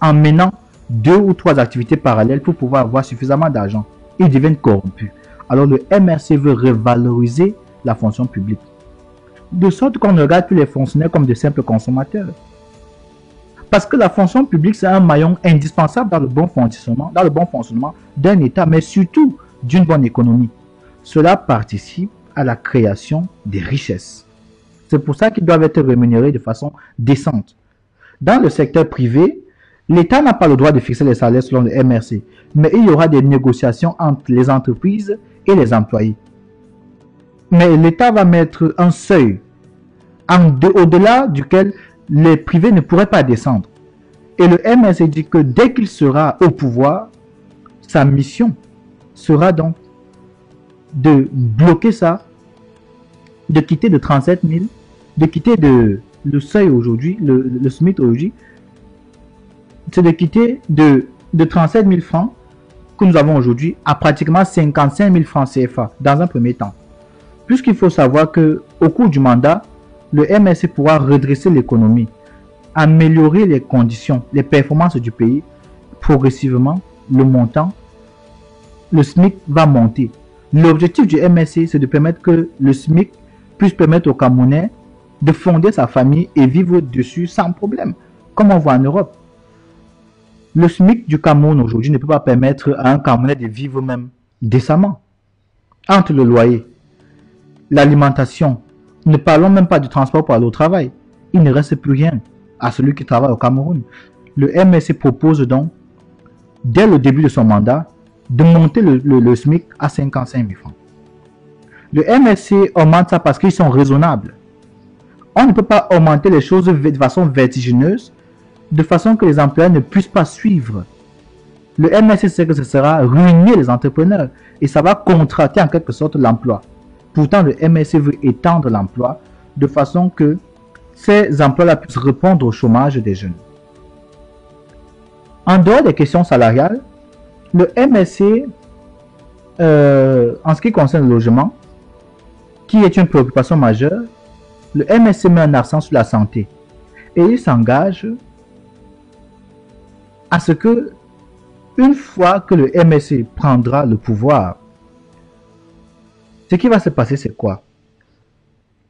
en menant 2 ou 3 activités parallèles pour pouvoir avoir suffisamment d'argent. Ils deviennent corrompus. Alors le MRC veut revaloriser la fonction publique. De sorte qu'on ne regarde plus les fonctionnaires comme de simples consommateurs. Parce que la fonction publique, c'est un maillon indispensable dans le bon fonctionnement d'un État, mais surtout d'une bonne économie. Cela participe à la création des richesses. C'est pour ça qu'ils doivent être rémunérés de façon décente. Dans le secteur privé, l'État n'a pas le droit de fixer les salaires selon le MRC, mais il y aura des négociations entre les entreprises et les employés. Mais l'État va mettre un seuil au-delà duquel les privés ne pourraient pas descendre. Et le MSC dit que dès qu'il sera au pouvoir, sa mission sera donc de bloquer ça, de quitter de 37 000, de quitter le seuil aujourd'hui, le SMIC aujourd'hui, c'est de quitter de 37 000 francs que nous avons aujourd'hui à pratiquement 55 000 francs CFA dans un premier temps. Puisqu'il faut savoir que au cours du mandat, le MSC pourra redresser l'économie, améliorer les conditions, les performances du pays. Progressivement, le montant, le SMIC va monter. L'objectif du MSC, c'est de permettre que le SMIC puisse permettre aux Camerounais de fonder sa famille et vivre dessus sans problème, comme on voit en Europe. Le SMIC du Cameroun aujourd'hui ne peut pas permettre à un Camerounais de vivre même décemment. Entre le loyer, l'alimentation, ne parlons même pas du transport pour aller au travail. Il ne reste plus rien à celui qui travaille au Cameroun. Le MSC propose donc, dès le début de son mandat, de monter le SMIC à 55 000 francs. Le MSC augmente ça parce qu'ils sont raisonnables. On ne peut pas augmenter les choses de façon vertigineuse, de façon que les employeurs ne puissent pas suivre. Le MSC sait que ce sera ruiner les entrepreneurs et ça va contracter en quelque sorte l'emploi. Pourtant, le MSC veut étendre l'emploi de façon que ces emplois-là puissent répondre au chômage des jeunes. En dehors des questions salariales, le MSC, en ce qui concerne le logement, qui est une préoccupation majeure, le MSC met un accent sur la santé et il s'engage à ce que, une fois que le MSC prendra le pouvoir, ce qui va se passer, c'est quoi?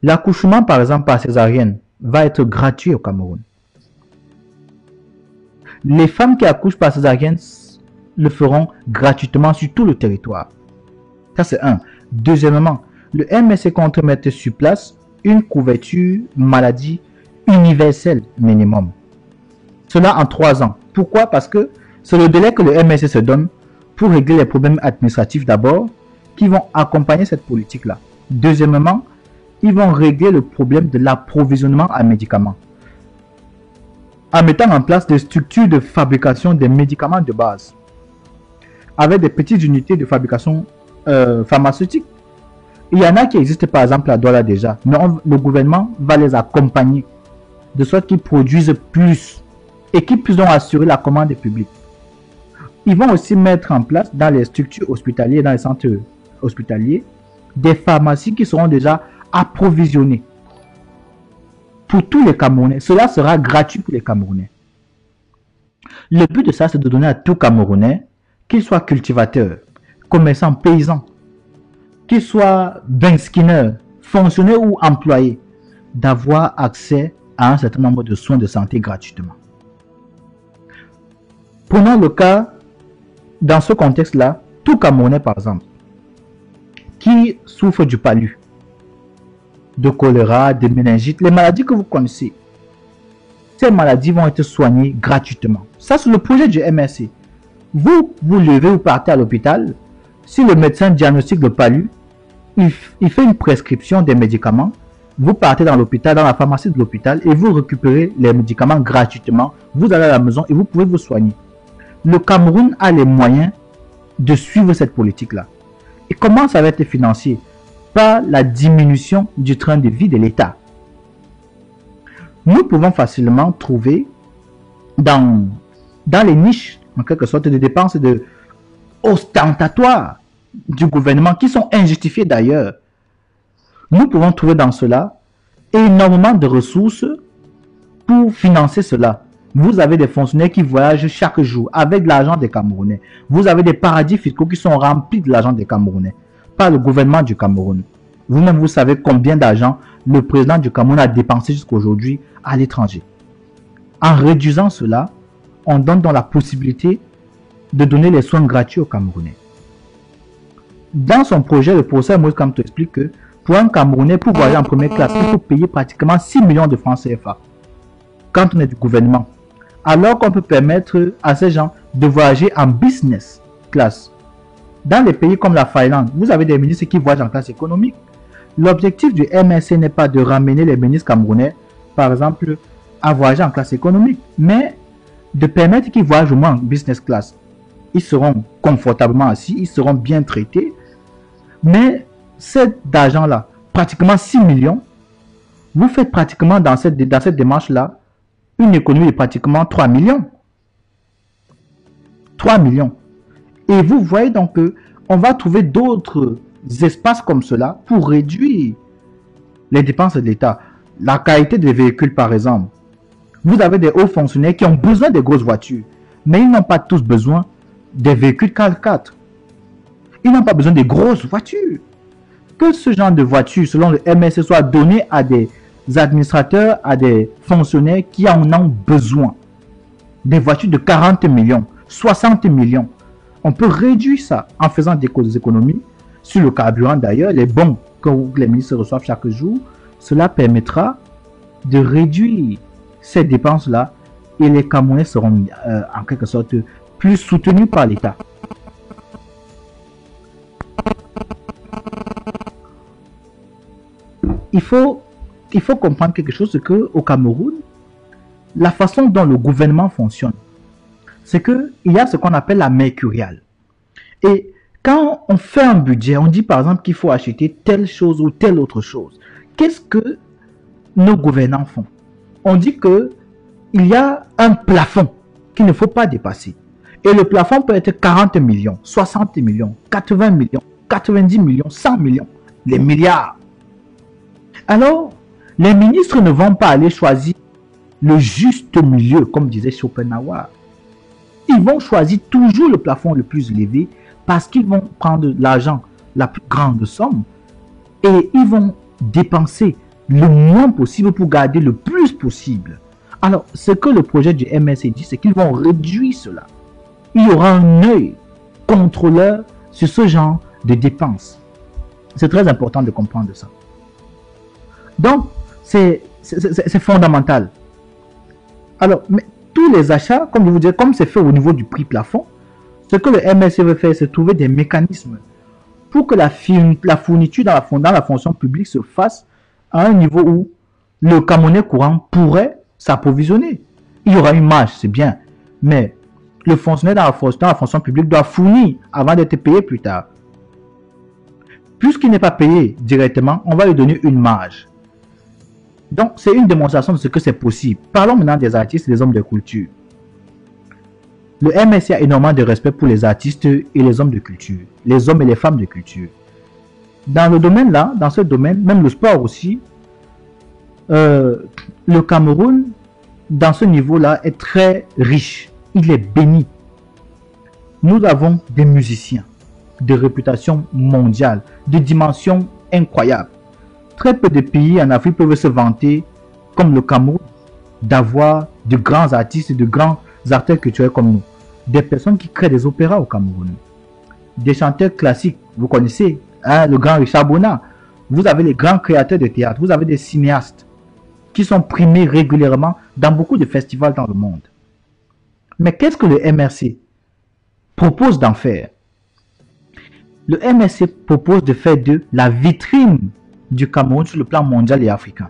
L'accouchement, par exemple, par césarienne, va être gratuit au Cameroun. Les femmes qui accouchent par césarienne le feront gratuitement sur tout le territoire. Ça, c'est un. Deuxièmement, le MSC compte mettre sur place une couverture maladie universelle minimum. Cela en 3 ans. Pourquoi? Parce que c'est le délai que le MSC se donne pour régler les problèmes administratifs d'abord, qui vont accompagner cette politique-là. Deuxièmement, ils vont régler le problème de l'approvisionnement en médicaments, en mettant en place des structures de fabrication des médicaments de base, avec des petites unités de fabrication pharmaceutique. Il y en a qui existent par exemple à Douala déjà, mais le gouvernement va les accompagner de sorte qu'ils produisent plus et qu'ils puissent donc assurer la commande publique. Ils vont aussi mettre en place dans les structures hospitalières, dans les centres hospitaliers, des pharmacies qui seront déjà approvisionnées pour tous les Camerounais. Cela sera gratuit pour les Camerounais. Le but de ça, c'est de donner à tout Camerounais, qu'il soit cultivateur, commerçant, paysan, qu'il soit benskiner, fonctionnaire ou employé, d'avoir accès à un certain nombre de soins de santé gratuitement. Prenons le cas, dans ce contexte-là, tout Camerounais par exemple, qui souffre du palu, de choléra, de méningite, les maladies que vous connaissez, ces maladies vont être soignées gratuitement. Ça, c'est le projet du MSC. Vous levez, vous partez à l'hôpital. Si le médecin diagnostique le palu, il fait une prescription des médicaments. Vous partez dans l'hôpital, dans la pharmacie de l'hôpital et vous récupérez les médicaments gratuitement. Vous allez à la maison et vous pouvez vous soigner. Le Cameroun a les moyens de suivre cette politique-là. Et comment ça va être financé? Par la diminution du train de vie de l'État. Nous pouvons facilement trouver dans les niches, en quelque sorte, des dépenses ostentatoires du gouvernement qui sont injustifiées d'ailleurs. Nous pouvons trouver dans cela énormément de ressources pour financer cela. Vous avez des fonctionnaires qui voyagent chaque jour avec de l'argent des Camerounais. Vous avez des paradis fiscaux qui sont remplis de l'argent des Camerounais, par le gouvernement du Cameroun. Vous-même, vous savez combien d'argent le président du Cameroun a dépensé jusqu'à aujourd'hui à l'étranger. En réduisant cela, on donne donc la possibilité de donner les soins gratuits aux Camerounais. Dans son projet, le professeur Moïse Kamto explique que pour un Camerounais, pour voyager en première classe, il faut payer pratiquement 6 millions de francs CFA quand on est du gouvernement. Alors qu'on peut permettre à ces gens de voyager en business class. Dans les pays comme la Finlande, vous avez des ministres qui voyagent en classe économique. L'objectif du MSC n'est pas de ramener les ministres camerounais, par exemple, à voyager en classe économique, mais de permettre qu'ils voyagent au moins en business class. Ils seront confortablement assis, ils seront bien traités, mais cet argent-là, pratiquement 6 millions, vous faites pratiquement dans cette démarche-là une économie de pratiquement 3 millions. 3 millions. Et vous voyez donc qu'on va trouver d'autres espaces comme cela pour réduire les dépenses de l'État. La qualité des véhicules, par exemple. Vous avez des hauts fonctionnaires qui ont besoin de grosses voitures, mais ils n'ont pas tous besoin des véhicules 4x4. Ils n'ont pas besoin de grosses voitures. Que ce genre de voitures, selon le MSC, soit donné à des administrateurs, à des fonctionnaires qui en ont besoin. Des voitures de 40 millions, 60 millions. On peut réduire ça en faisant des économies sur le carburant d'ailleurs, les bons que les ministres reçoivent chaque jour. Cela permettra de réduire ces dépenses-là et les Camerounais seront en quelque sorte plus soutenus par l'État. Il faut comprendre quelque chose, c'est qu'au Cameroun, la façon dont le gouvernement fonctionne, c'est qu'il y a ce qu'on appelle la mercuriale. Et quand on fait un budget, on dit par exemple qu'il faut acheter telle chose ou telle autre chose. Qu'est-ce que nos gouvernants font? On dit qu'il y a un plafond qu'il ne faut pas dépasser. Et le plafond peut être 40 millions, 60 millions, 80 millions, 90 millions, 100 millions, les milliards. Alors, les ministres ne vont pas aller choisir le juste milieu, comme disait Schopenhauer. Ils vont choisir toujours le plafond le plus élevé parce qu'ils vont prendre l'argent, la plus grande somme, et ils vont dépenser le moins possible pour garder le plus possible. Alors, ce que le projet du MSC dit, c'est qu'ils vont réduire cela. Il y aura un œil contrôleur sur ce genre de dépenses. C'est très important de comprendre ça. Donc, c'est fondamental. Alors, mais tous les achats, comme je vous disais, comme c'est fait au niveau du prix plafond, ce que le MSC veut faire, c'est trouver des mécanismes pour que la fourniture dans la fonction publique se fasse à un niveau où le Camerounais courant pourrait s'approvisionner. Il y aura une marge, c'est bien, mais le fonctionnaire dans la fonction publique doit fournir avant d'être payé plus tard. Puisqu'il n'est pas payé directement, on va lui donner une marge. Donc, c'est une démonstration de ce que c'est possible. Parlons maintenant des artistes et des hommes de culture. Le MSC a énormément de respect pour les artistes et les hommes de culture, les hommes et les femmes de culture. Dans le domaine là, dans ce domaine, même le sport aussi, le Cameroun, dans ce niveau-là, est très riche. Il est béni. Nous avons des musiciens de réputation mondiale, de dimension incroyable. Très peu de pays en Afrique peuvent se vanter, comme le Cameroun, d'avoir de grands artistes et de grands acteurs culturels comme nous. Des personnes qui créent des opéras au Cameroun. Des chanteurs classiques, vous connaissez, hein, le grand Richard Bonnat. Vous avez les grands créateurs de théâtre, vous avez des cinéastes qui sont primés régulièrement dans beaucoup de festivals dans le monde. Mais qu'est-ce que le MRC propose d'en faire? Le MRC propose de faire de la vitrine du Cameroun sur le plan mondial et africain.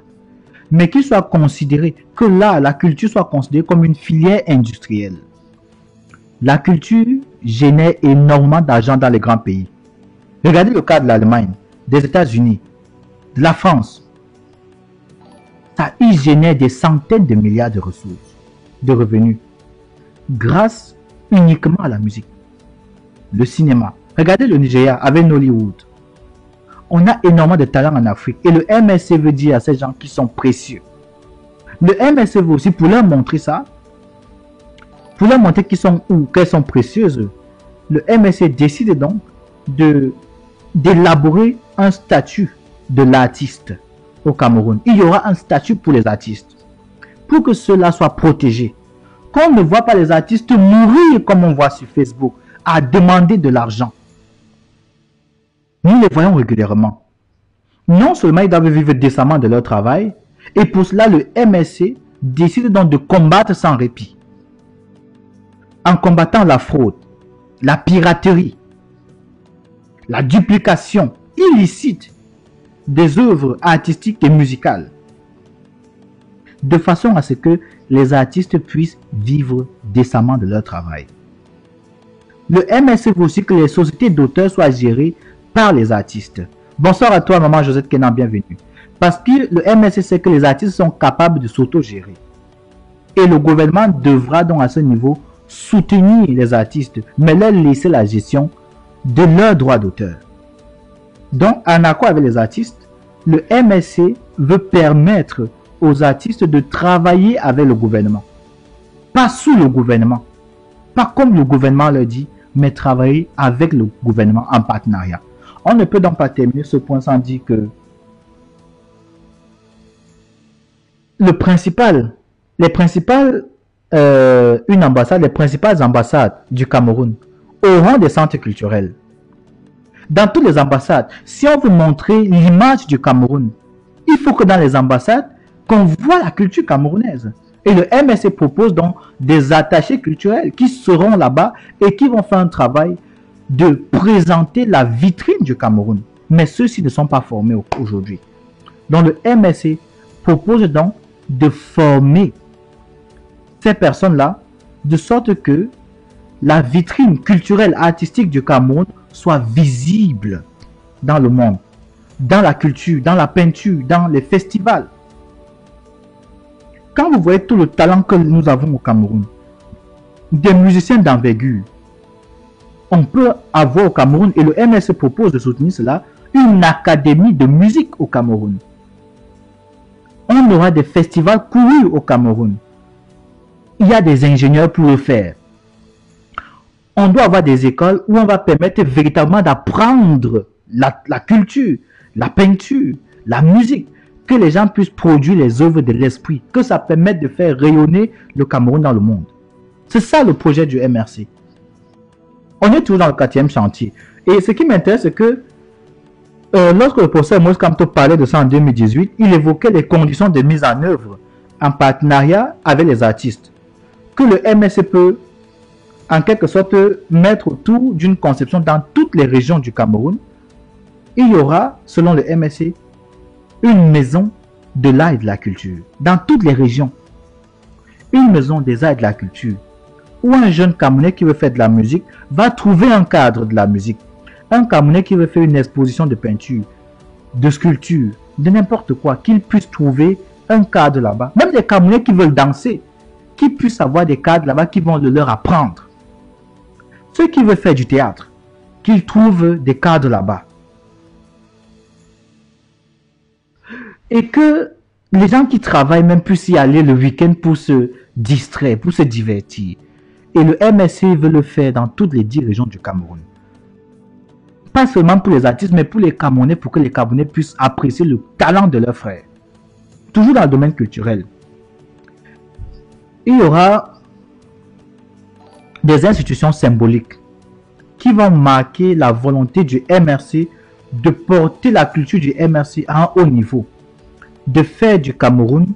Mais qu'il soit considéré, que là, la culture soit considérée comme une filière industrielle. La culture génère énormément d'argent dans les grands pays. Regardez le cas de l'Allemagne, des États-Unis, de la France. Ça y génère des centaines de milliards de ressources, de revenus, grâce uniquement à la musique, le cinéma. Regardez le Nigeria avec Nollywood. On a énormément de talents en Afrique et le MSC veut dire à ces gens qui sont précieux. Le MSC veut aussi, pour leur montrer ça, pour leur montrer qu'ils sont où, qu'elles sont précieuses, le MSC décide donc d'élaborer un statut de l'artiste au Cameroun. Il y aura un statut pour les artistes, pour que cela soit protégé. Qu'on ne voit pas les artistes mourir comme on voit sur Facebook, à demander de l'argent. Nous les voyons régulièrement. Non seulement ils doivent vivre décemment de leur travail, et pour cela le MSC décide donc de combattre sans répit. En combattant la fraude, la piraterie, la duplication illicite des œuvres artistiques et musicales, de façon à ce que les artistes puissent vivre décemment de leur travail. Le MRC veut aussi que les sociétés d'auteurs soient gérées par les artistes. Bonsoir à toi, maman Josette Kenan, bienvenue. Parce que le MRC sait que les artistes sont capables de s'auto-gérer. Et le gouvernement devra donc à ce niveau soutenir les artistes, mais leur laisser la gestion de leurs droits d'auteur. Donc, en accord avec les artistes, le MRC veut permettre aux artistes de travailler avec le gouvernement. Pas sous le gouvernement. Pas comme le gouvernement le dit, mais travailler avec le gouvernement en partenariat. On ne peut donc pas terminer ce point sans dire que les principales ambassades du Cameroun auront des centres culturels. Dans toutes les ambassades, si on veut montrer l'image du Cameroun, il faut que dans les ambassades, qu'on voit la culture camerounaise. Et le MRC propose donc des attachés culturels qui seront là-bas et qui vont faire un travail de présenter la vitrine du Cameroun. Mais ceux-ci ne sont pas formés aujourd'hui. Donc le MRC propose donc de former ces personnes-là de sorte que la vitrine culturelle artistique du Cameroun soit visible dans le monde, dans la culture, dans la peinture, dans les festivals. Quand vous voyez tout le talent que nous avons au Cameroun, des musiciens d'envergure, on peut avoir au Cameroun, et le MRC propose de soutenir cela, une académie de musique au Cameroun. On aura des festivals courus au Cameroun. Il y a des ingénieurs pour le faire. On doit avoir des écoles où on va permettre véritablement d'apprendre la culture, la peinture, la musique, que les gens puissent produire les œuvres de l'esprit, que ça permette de faire rayonner le Cameroun dans le monde. C'est ça le projet du MRC. On est toujours dans le 4e chantier. Et ce qui m'intéresse, c'est que lorsque le professeur Moïse Kamto parlait de ça en 2018, il évoquait les conditions de mise en œuvre en partenariat avec les artistes, que le MRC peut en quelque sorte mettre autour d'une conception dans toutes les régions du Cameroun. Il y aura, selon le MRC, une maison de l'art et de la culture dans toutes les régions. Une maison des arts et de la culture où un jeune Camerounais qui veut faire de la musique va trouver un cadre de la musique. Un Camerounais qui veut faire une exposition de peinture, de sculpture, de n'importe quoi, qu'il puisse trouver un cadre là-bas. Même les Camerounais qui veulent danser, qui puissent avoir des cadres là-bas qui vont le leur apprendre. Ceux qui veulent faire du théâtre, qu'ils trouvent des cadres là-bas. Et que les gens qui travaillent même puissent y aller le week-end pour se distraire, pour se divertir. Et le MRC veut le faire dans toutes les 10 régions du Cameroun. Pas seulement pour les artistes, mais pour les Camerounais, pour que les Camerounais puissent apprécier le talent de leurs frères. Toujours dans le domaine culturel. Il y aura des institutions symboliques qui vont marquer la volonté du MRC de porter la culture du MRC à un haut niveau, de faire du Cameroun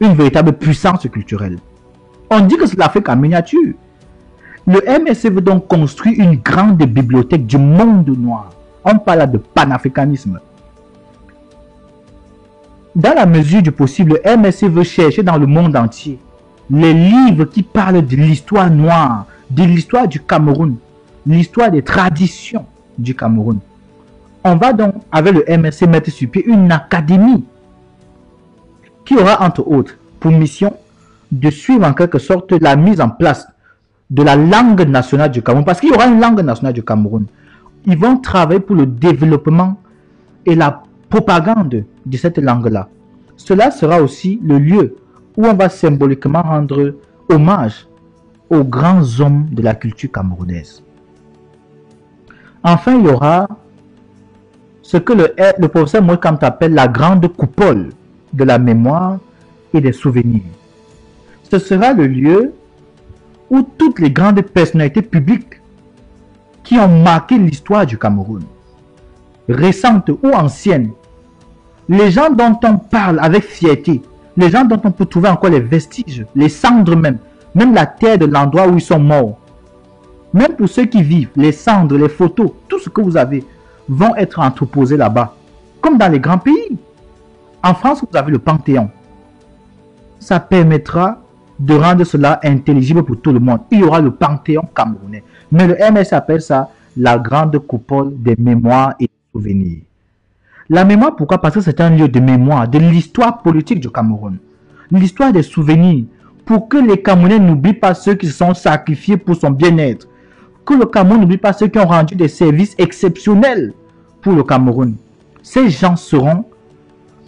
une véritable puissance culturelle. On dit que c'est l'Afrique en miniature. Le MRC veut donc construire une grande bibliothèque du monde noir. On parle de panafricanisme. Dans la mesure du possible, le MRC veut chercher dans le monde entier les livres qui parlent de l'histoire noire, de l'histoire du Cameroun, l'histoire des traditions du Cameroun. On va donc, avec le MRC, mettre sur pied une académie qui aura entre autres pour mission de suivre en quelque sorte la mise en place de la langue nationale du Cameroun, parce qu'il y aura une langue nationale du Cameroun. Ils vont travailler pour le développement et la propagande de cette langue-là. Cela sera aussi le lieu où on va symboliquement rendre hommage aux grands hommes de la culture camerounaise. Enfin, il y aura ce que le professeur Moïse Kamto appelle la grande coupole de la mémoire et des souvenirs. Ce sera le lieu où toutes les grandes personnalités publiques qui ont marqué l'histoire du Cameroun, récentes ou anciennes, les gens dont on parle avec fierté, les gens dont on peut trouver encore les vestiges, les cendres même la terre de l'endroit où ils sont morts, même pour ceux qui vivent, les cendres, les photos, tout ce que vous avez, vont être entreposés là-bas comme dans les grands pays. En France, vous avez le Panthéon. Ça permettra de rendre cela intelligible pour tout le monde. Il y aura le Panthéon camerounais. Mais le MS appelle ça la grande coupole des mémoires et des souvenirs. La mémoire, pourquoi? Parce que c'est un lieu de mémoire de l'histoire politique du Cameroun. L'histoire des souvenirs. Pour que les Camerounais n'oublient pas ceux qui se sont sacrifiés pour son bien-être. Que le Cameroun n'oublie pas ceux qui ont rendu des services exceptionnels pour le Cameroun. Ces gens seront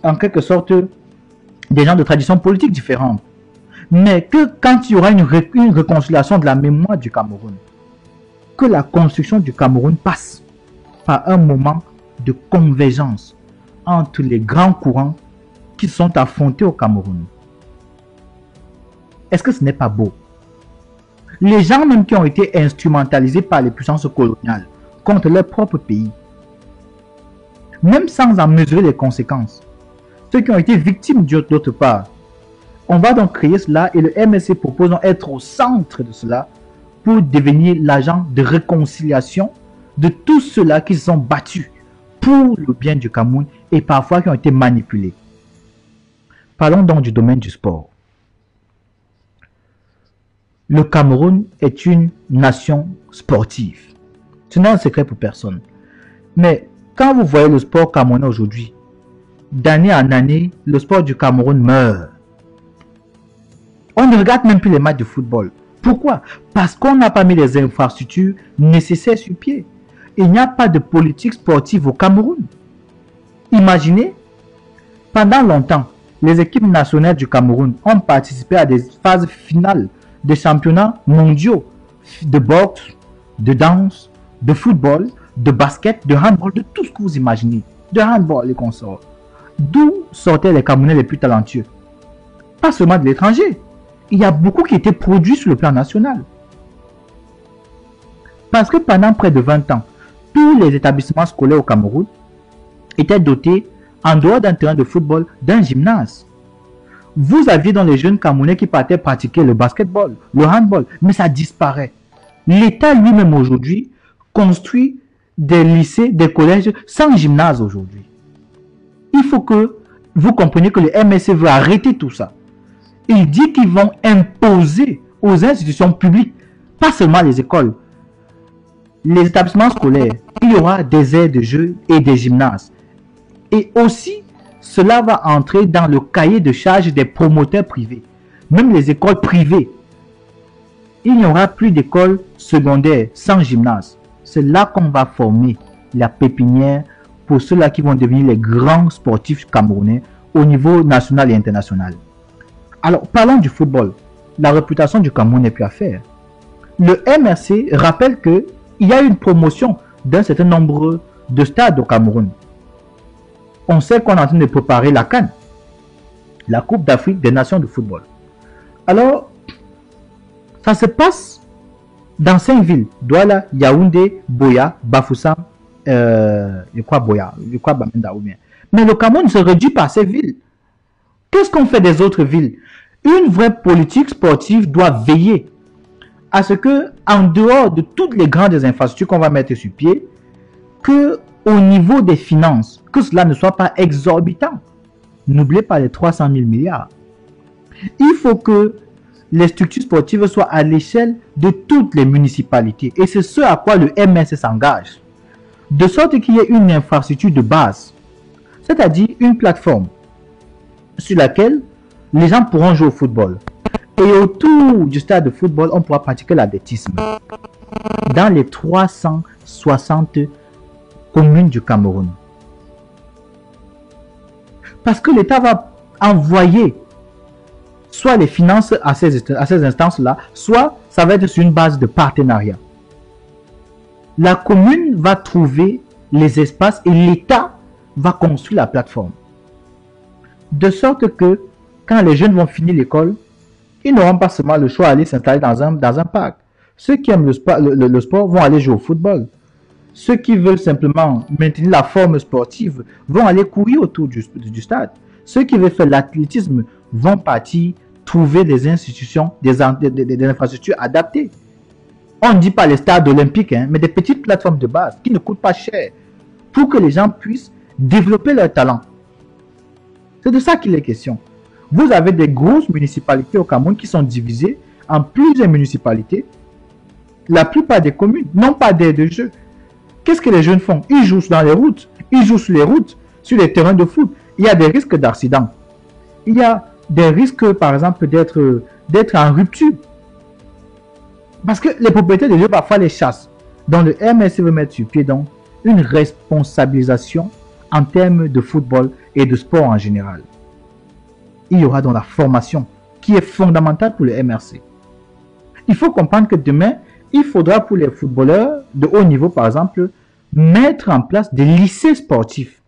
en quelque sorte des gens de traditions politiques différentes. Mais que quand il y aura une réconciliation de la mémoire du Cameroun, que la construction du Cameroun passe par un moment de convergence entre les grands courants qui sont affrontés au Cameroun. Est-ce que ce n'est pas beau? Les gens même qui ont été instrumentalisés par les puissances coloniales contre leur propre pays, même sans en mesurer les conséquences, ceux qui ont été victimes d'autre part, on va donc créer cela et le MSC propose d'être au centre de cela pour devenir l'agent de réconciliation de tous ceux-là qui se sont battus pour le bien du Cameroun et parfois qui ont été manipulés. Parlons donc du domaine du sport. Le Cameroun est une nation sportive. Ce n'est un secret pour personne. Mais quand vous voyez le sport camerounais aujourd'hui, d'année en année, le sport du Cameroun meurt. On ne regarde même plus les matchs de football. Pourquoi? Parce qu'on n'a pas mis les infrastructures nécessaires sur pied. Il n'y a pas de politique sportive au Cameroun. Imaginez, pendant longtemps, les équipes nationales du Cameroun ont participé à des phases finales des championnats mondiaux de boxe, de danse, de football, de basket, de handball, de tout ce que vous imaginez. De handball, les consorts. D'où sortaient les Camerounais les plus talentueux? Pas seulement de l'étranger. Il y a beaucoup qui étaient produits sur le plan national. Parce que pendant près de 20 ans, tous les établissements scolaires au Cameroun étaient dotés, en dehors d'un terrain de football, d'un gymnase. Vous aviez dans les jeunes Camerounais qui partaient pratiquer le basketball, le handball, mais ça disparaît. L'État lui-même aujourd'hui construit des lycées, des collèges sans gymnase aujourd'hui. Il faut que vous compreniez que le MSC veut arrêter tout ça. Il dit qu'ils vont imposer aux institutions publiques, pas seulement les écoles, les établissements scolaires, il y aura des aires de jeu et des gymnases. Et aussi, cela va entrer dans le cahier de charge des promoteurs privés, même les écoles privées. Il n'y aura plus d'écoles secondaires sans gymnase. C'est là qu'on va former la pépinière pour ceux-là qui vont devenir les grands sportifs camerounais au niveau national et international. Alors, parlons du football. La réputation du Cameroun n'est plus à faire. Le MRC rappelle qu'il y a une promotion d'un certain nombre de stades au Cameroun. On sait qu'on est en train de préparer la CAN, la Coupe d'Afrique des Nations de football. Alors, ça se passe dans 5 villes. Douala, Yaoundé, Boya, Bafoussam, Bamenda ou bien. Mais le Cameroun se réduit par ces villes. Qu'est-ce qu'on fait des autres villes? Une vraie politique sportive doit veiller à ce que, en dehors de toutes les grandes infrastructures qu'on va mettre sur pied, que au niveau des finances, que cela ne soit pas exorbitant. N'oubliez pas les 300 000 milliards. Il faut que les structures sportives soient à l'échelle de toutes les municipalités. Et c'est ce à quoi le MS s'engage. De sorte qu'il y ait une infrastructure de base, c'est-à-dire une plateforme sur laquelle les gens pourront jouer au football. Et autour du stade de football, on pourra pratiquer l'athlétisme. Dans les 360 communes du Cameroun. Parce que l'État va envoyer soit les finances à ces instances-là, soit ça va être sur une base de partenariat. La commune va trouver les espaces et l'État va construire la plateforme. De sorte que quand les jeunes vont finir l'école, ils n'auront pas seulement le choix d'aller s'installer dans un parc. Ceux qui aiment le sport vont aller jouer au football. Ceux qui veulent simplement maintenir la forme sportive vont aller courir autour du stade. Ceux qui veulent faire l'athlétisme vont partir trouver des institutions, des infrastructures adaptées. On ne dit pas les stades olympiques, mais des petites plateformes de base qui ne coûtent pas cher pour que les gens puissent développer leur talent. C'est de ça qu'il est question. Vous avez des grosses municipalités au Cameroun qui sont divisées en plusieurs municipalités. La plupart des communes n'ont pas d'aire de jeu. Qu'est-ce que les jeunes font? Ils jouent dans les routes, ils jouent sur les routes, sur les terrains de foot. Il y a des risques d'accident. Il y a des risques, par exemple, d'être en rupture. Parce que les propriétaires de jeux parfois les chassent. Donc le MSC veut mettre sur pied donc une responsabilisation en termes de football et de sport en général. Il y aura donc la formation qui est fondamentale pour le MRC. Il faut comprendre que demain, il faudra pour les footballeurs de haut niveau, par exemple, mettre en place des lycées sportifs,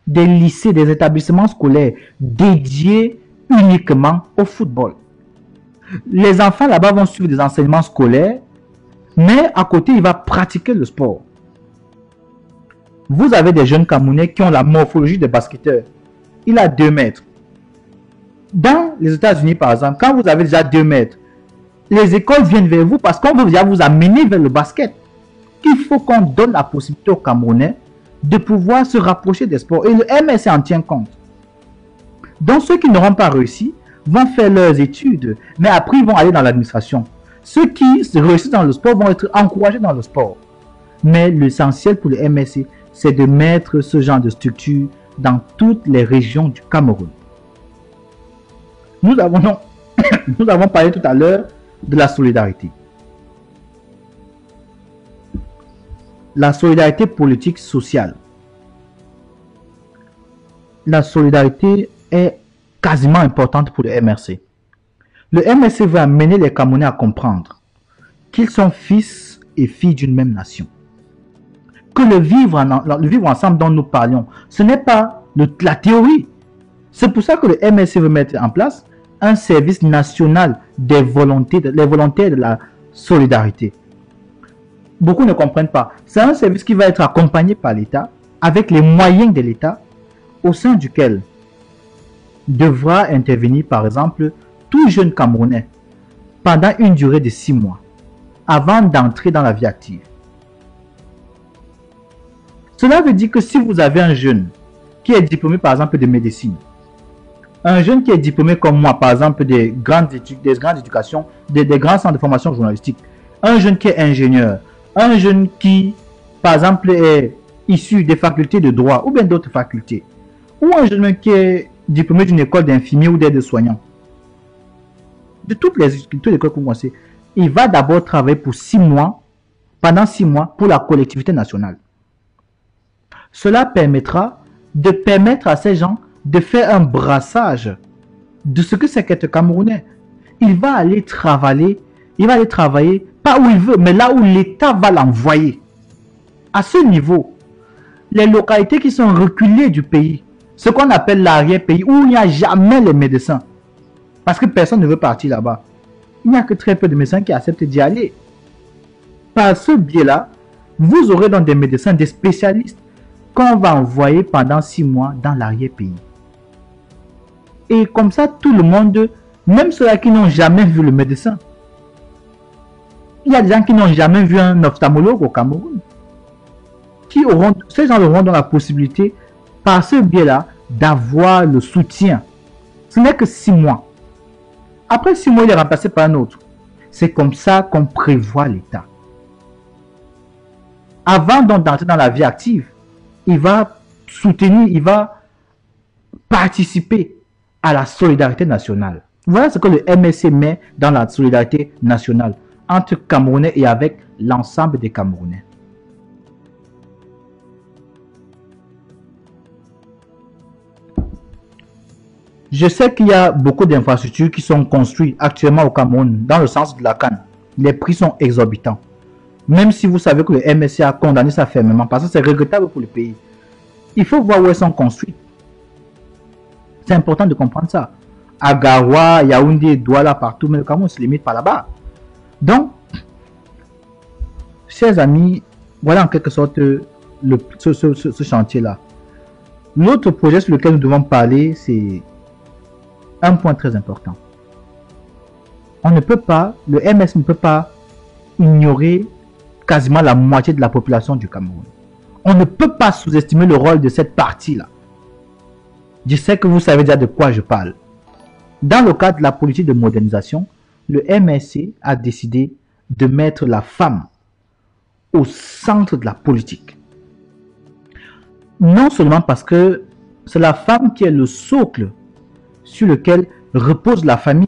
des lycées, des établissements scolaires dédiés uniquement au football. Les enfants là-bas vont suivre des enseignements scolaires, mais à côté, il va pratiquer le sport. Vous avez des jeunes Camerounais qui ont la morphologie des basketteurs. Il a 2 mètres. Dans les États-Unis, par exemple, quand vous avez déjà 2 mètres, les écoles viennent vers vous parce qu'on veut déjà vous amener vers le basket. Il faut qu'on donne la possibilité aux Camerounais de pouvoir se rapprocher des sports. Et le MSC en tient compte. Donc, ceux qui n'auront pas réussi vont faire leurs études, mais après, ils vont aller dans l'administration. Ceux qui réussissent dans le sport vont être encouragés dans le sport. Mais l'essentiel pour le MSC, c'est de mettre ce genre de structure dans toutes les régions du Cameroun. Nous avons parlé tout à l'heure de la solidarité. La solidarité politique sociale. La solidarité est quasiment importante pour le MRC. Le MRC veut amener les Camerounais à comprendre qu'ils sont fils et filles d'une même nation. Que le vivre ensemble dont nous parlions, ce n'est pas la théorie. C'est pour ça que le MRC veut mettre en place un service national des volontaires de la solidarité. Beaucoup ne comprennent pas. C'est un service qui va être accompagné par l'État, avec les moyens de l'État, au sein duquel devra intervenir, par exemple, tout jeune Camerounais pendant une durée de 6 mois, avant d'entrer dans la vie active. Cela veut dire que si vous avez un jeune qui est diplômé, par exemple, de médecine, un jeune qui est diplômé comme moi, par exemple, des grandes éducations, des grands centres de formation journalistique, un jeune qui est ingénieur, un jeune qui, par exemple, est issu des facultés de droit ou bien d'autres facultés, ou un jeune qui est diplômé d'une école d'infirmier ou d'aide-soignant, de toutes les écoles que vous connaissez, il va d'abord travailler pour 6 mois, pendant 6 mois, pour la collectivité nationale. Cela permettra de permettre à ces gens de faire un brassage de ce que c'est qu'être Camerounais. Il va aller travailler, pas où il veut, mais là où l'État va l'envoyer. À ce niveau, les localités qui sont reculées du pays, ce qu'on appelle l'arrière-pays, où il n'y a jamais les médecins, parce que personne ne veut partir là-bas. Il n'y a que très peu de médecins qui acceptent d'y aller. Par ce biais-là, vous aurez donc des médecins, des spécialistes, qu'on va envoyer pendant 6 mois dans l'arrière-pays. Et comme ça, tout le monde, même ceux-là qui n'ont jamais vu le médecin, il y a des gens qui n'ont jamais vu un ophtalmologue au Cameroun, ces gens auront donc la possibilité, par ce biais-là, d'avoir le soutien. Ce n'est que 6 mois. Après 6 mois, il est remplacé par un autre. C'est comme ça qu'on prévoit l'État. Avant donc d'entrer dans la vie active, il va soutenir, il va participer à la solidarité nationale. Voilà ce que le MSC met dans la solidarité nationale entre Camerounais et avec l'ensemble des Camerounais. Je sais qu'il y a beaucoup d'infrastructures qui sont construites actuellement au Cameroun dans le sens de la canne. Les prix sont exorbitants. Même si vous savez que le MSC a condamné ça fermement, parce que c'est regrettable pour le pays. Il faut voir où elles sont construites. C'est important de comprendre ça. À Garoua, Yaoundé, Douala, partout, mais le Cameroun se limite par là-bas. Donc, chers amis, voilà en quelque sorte ce chantier-là. L'autre projet sur lequel nous devons parler, c'est un point très important. On ne peut pas, le MS ne peut pas ignorer quasiment la moitié de la population du Cameroun. On ne peut pas sous-estimer le rôle de cette partie-là. Je sais que vous savez déjà de quoi je parle. Dans le cadre de la politique de modernisation, le MSC a décidé de mettre la femme au centre de la politique. Non seulement parce que c'est la femme qui est le socle sur lequel repose la famille,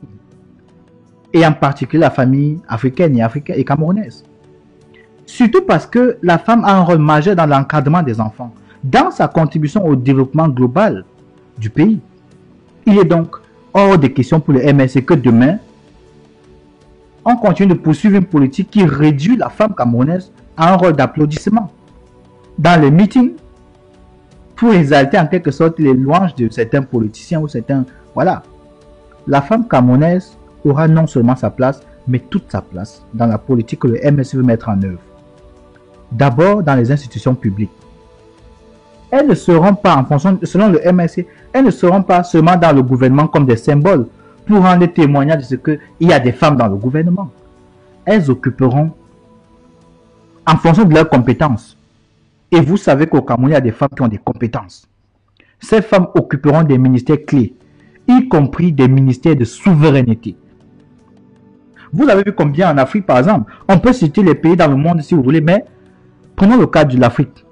et en particulier la famille africaine et camerounaise. Surtout parce que la femme a un rôle majeur dans l'encadrement des enfants, dans sa contribution au développement global du pays. Il est donc hors de question pour le MSC que demain, on continue de poursuivre une politique qui réduit la femme camerounaise à un rôle d'applaudissement dans les meetings pour exalter en quelque sorte les louanges de certains politiciens ou certains... Voilà. La femme camerounaise aura non seulement sa place, mais toute sa place dans la politique que le MSC veut mettre en œuvre. D'abord dans les institutions publiques. Elles ne seront pas, en fonction, selon le MSC, elles ne seront pas seulement dans le gouvernement comme des symboles pour rendre témoignage de ce qu'il y a des femmes dans le gouvernement. Elles occuperont en fonction de leurs compétences. Et vous savez qu'au Cameroun, il y a des femmes qui ont des compétences. Ces femmes occuperont des ministères clés, y compris des ministères de souveraineté. Vous avez vu combien en Afrique, par exemple, on peut citer les pays dans le monde si vous voulez, mais prenons le cas de l'Afrique.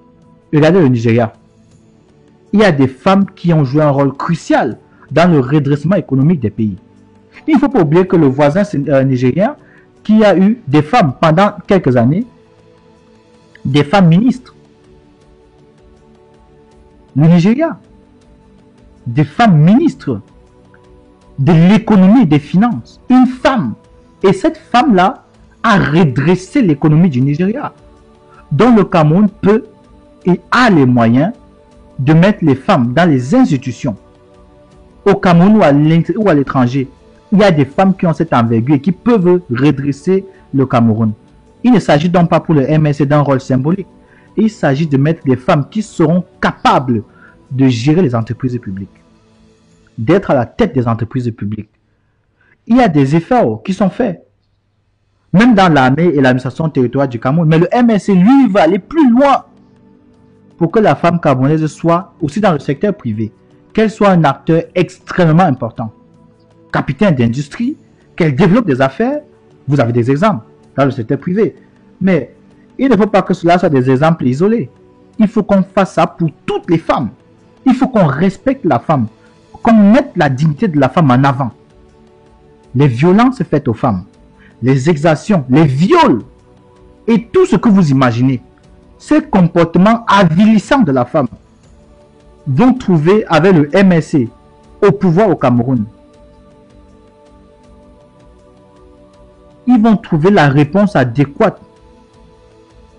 Regardez le Nigeria. Il y a des femmes qui ont joué un rôle crucial dans le redressement économique des pays. Il ne faut pas oublier que le voisin nigérien, qui a eu des femmes pendant quelques années, des femmes ministres. Le Nigeria, des femmes ministres de l'économie et des finances. Une femme. Et cette femme-là a redressé l'économie du Nigeria, dont le Cameroun peut et a les moyens de mettre les femmes dans les institutions. Au Cameroun ou à l'étranger, il y a des femmes qui ont cette envergure et qui peuvent redresser le Cameroun. Il ne s'agit donc pas pour le MSC d'un rôle symbolique. Il s'agit de mettre des femmes qui seront capables de gérer les entreprises publiques, d'être à la tête des entreprises publiques. Il y a des efforts qui sont faits, même dans l'armée et l'administration territoriale du Cameroun. Mais le MSC, lui, va aller plus loin pour que la femme camerounaise soit aussi dans le secteur privé, qu'elle soit un acteur extrêmement important, capitaine d'industrie, qu'elle développe des affaires. Vous avez des exemples dans le secteur privé. Mais il ne faut pas que cela soit des exemples isolés. Il faut qu'on fasse ça pour toutes les femmes. Il faut qu'on respecte la femme, qu'on mette la dignité de la femme en avant. Les violences faites aux femmes, les exactions, les viols et tout ce que vous imaginez, ces comportements avilissants de la femme vont trouver avec le MSC au pouvoir au Cameroun. Ils vont trouver la réponse adéquate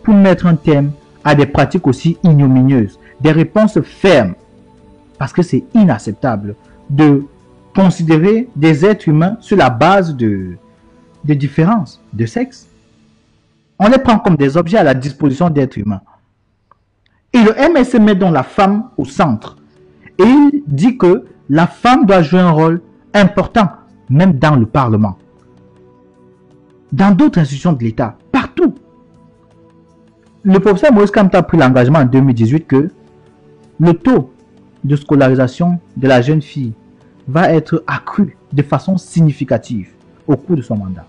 pour mettre un terme à des pratiques aussi ignominieuses, des réponses fermes, parce que c'est inacceptable de considérer des êtres humains sur la base de différences de sexe. On les prend comme des objets à la disposition d'êtres humains. Et le MSC met donc la femme au centre. Et il dit que la femme doit jouer un rôle important, même dans le Parlement, dans d'autres institutions de l'État, partout. Le professeur Maurice Kamto a pris l'engagement en 2018 que le taux de scolarisation de la jeune fille va être accru de façon significative au cours de son mandat.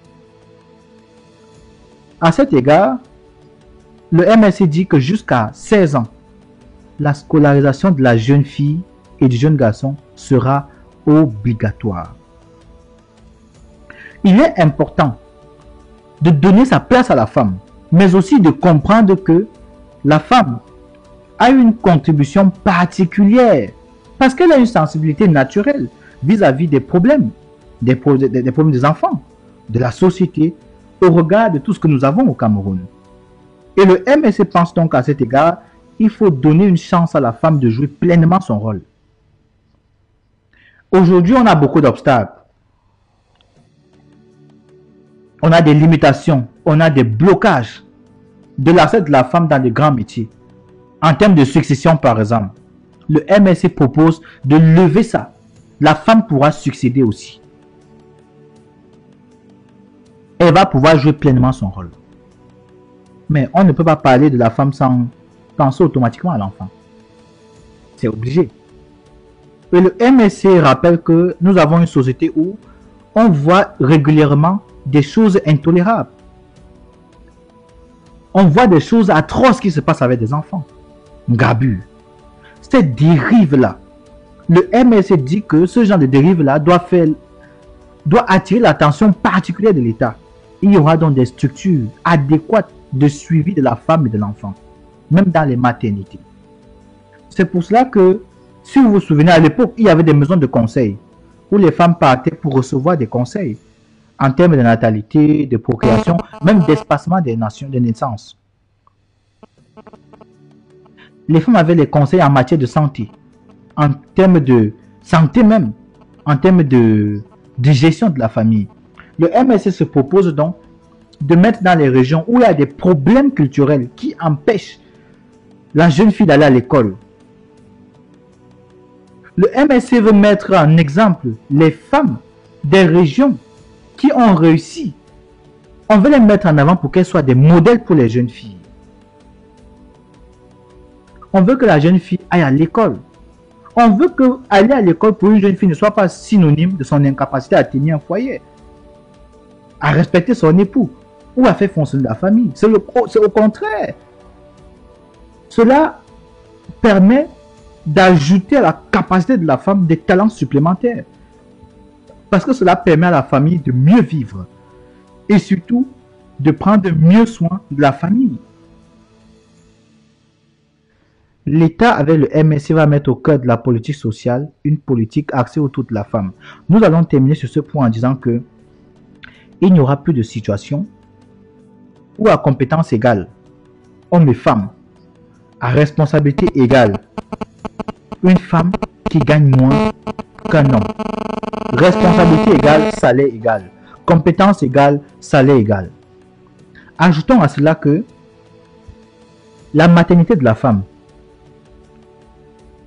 À cet égard, le MSC dit que jusqu'à 16 ans, la scolarisation de la jeune fille et du jeune garçon sera obligatoire. Il est important de donner sa place à la femme, mais aussi de comprendre que la femme a une contribution particulière parce qu'elle a une sensibilité naturelle vis-à-vis des problèmes, des problèmes des enfants, de la société, au regard de tout ce que nous avons au Cameroun. Et le MSC pense donc à cet égard, il faut donner une chance à la femme de jouer pleinement son rôle. Aujourd'hui, on a beaucoup d'obstacles. On a des limitations, on a des blocages de l'accès de la femme dans les grands métiers. En termes de succession, par exemple, le MSC propose de lever ça. La femme pourra succéder aussi. Elle va pouvoir jouer pleinement son rôle. Mais on ne peut pas parler de la femme sans penser automatiquement à l'enfant. C'est obligé. Et le MSC rappelle que nous avons une société où on voit régulièrement des choses intolérables. On voit des choses atroces qui se passent avec des enfants. Gabu. Cette dérive-là, le MSC dit que ce genre de dérive-là doit attirer l'attention particulière de l'État. Il y aura donc des structures adéquates de suivi de la femme et de l'enfant, même dans les maternités. C'est pour cela que, si vous vous souvenez, à l'époque, il y avait des maisons de conseil où les femmes partaient pour recevoir des conseils en termes de natalité, de procréation, même d'espacement des naissances. Les femmes avaient les conseils en matière de santé, en termes de santé même, en termes de gestion de la famille. Le MSC se propose donc de mettre dans les régions où il y a des problèmes culturels qui empêchent la jeune fille d'aller à l'école. Le MSC veut mettre en exemple les femmes des régions qui ont réussi. On veut les mettre en avant pour qu'elles soient des modèles pour les jeunes filles. On veut que la jeune fille aille à l'école. On veut que aller à l'école pour une jeune fille ne soit pas synonyme de son incapacité à tenir un foyer, à respecter son époux ou à faire fonctionner la famille. C'est au contraire. Cela permet d'ajouter à la capacité de la femme des talents supplémentaires. Parce que cela permet à la famille de mieux vivre et surtout de prendre mieux soin de la famille. L'État, avec le MSC, va mettre au cœur de la politique sociale une politique axée autour de la femme. Nous allons terminer sur ce point en disant que il n'y aura plus de situation où à compétence égale, hommes et femmes, à responsabilité égale, une femme qui gagne moins qu'un homme. Responsabilité égale, salaire égal. Compétence égale, salaire égal. Ajoutons à cela que la maternité de la femme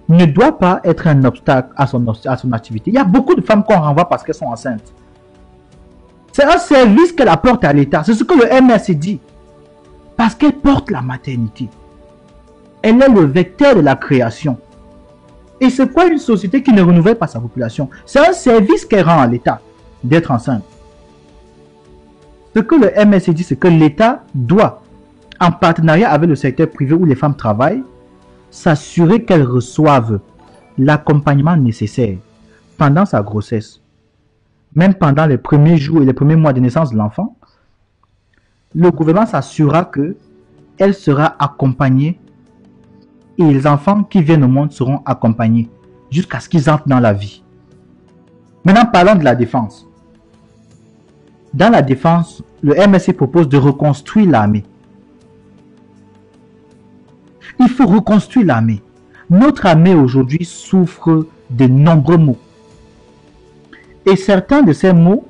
ne doit pas être un obstacle à son activité. Il y a beaucoup de femmes qu'on renvoie parce qu'elles sont enceintes. C'est un service qu'elle apporte à l'État. C'est ce que le MSC dit. Parce qu'elle porte la maternité. Elle est le vecteur de la création. Et c'est quoi une société qui ne renouvelle pas sa population? C'est un service qu'elle rend à l'État d'être enceinte. Ce que le MSC dit, c'est que l'État doit, en partenariat avec le secteur privé où les femmes travaillent, s'assurer qu'elles reçoivent l'accompagnement nécessaire pendant sa grossesse, même pendant les premiers jours et les premiers mois de naissance de l'enfant. Le gouvernement s'assurera qu'elle sera accompagnée et les enfants qui viennent au monde seront accompagnés jusqu'à ce qu'ils entrent dans la vie. Maintenant, parlons de la défense. Dans la défense, le MSC propose de reconstruire l'armée. Il faut reconstruire l'armée. Notre armée aujourd'hui souffre de nombreux maux. Et certains de ces maux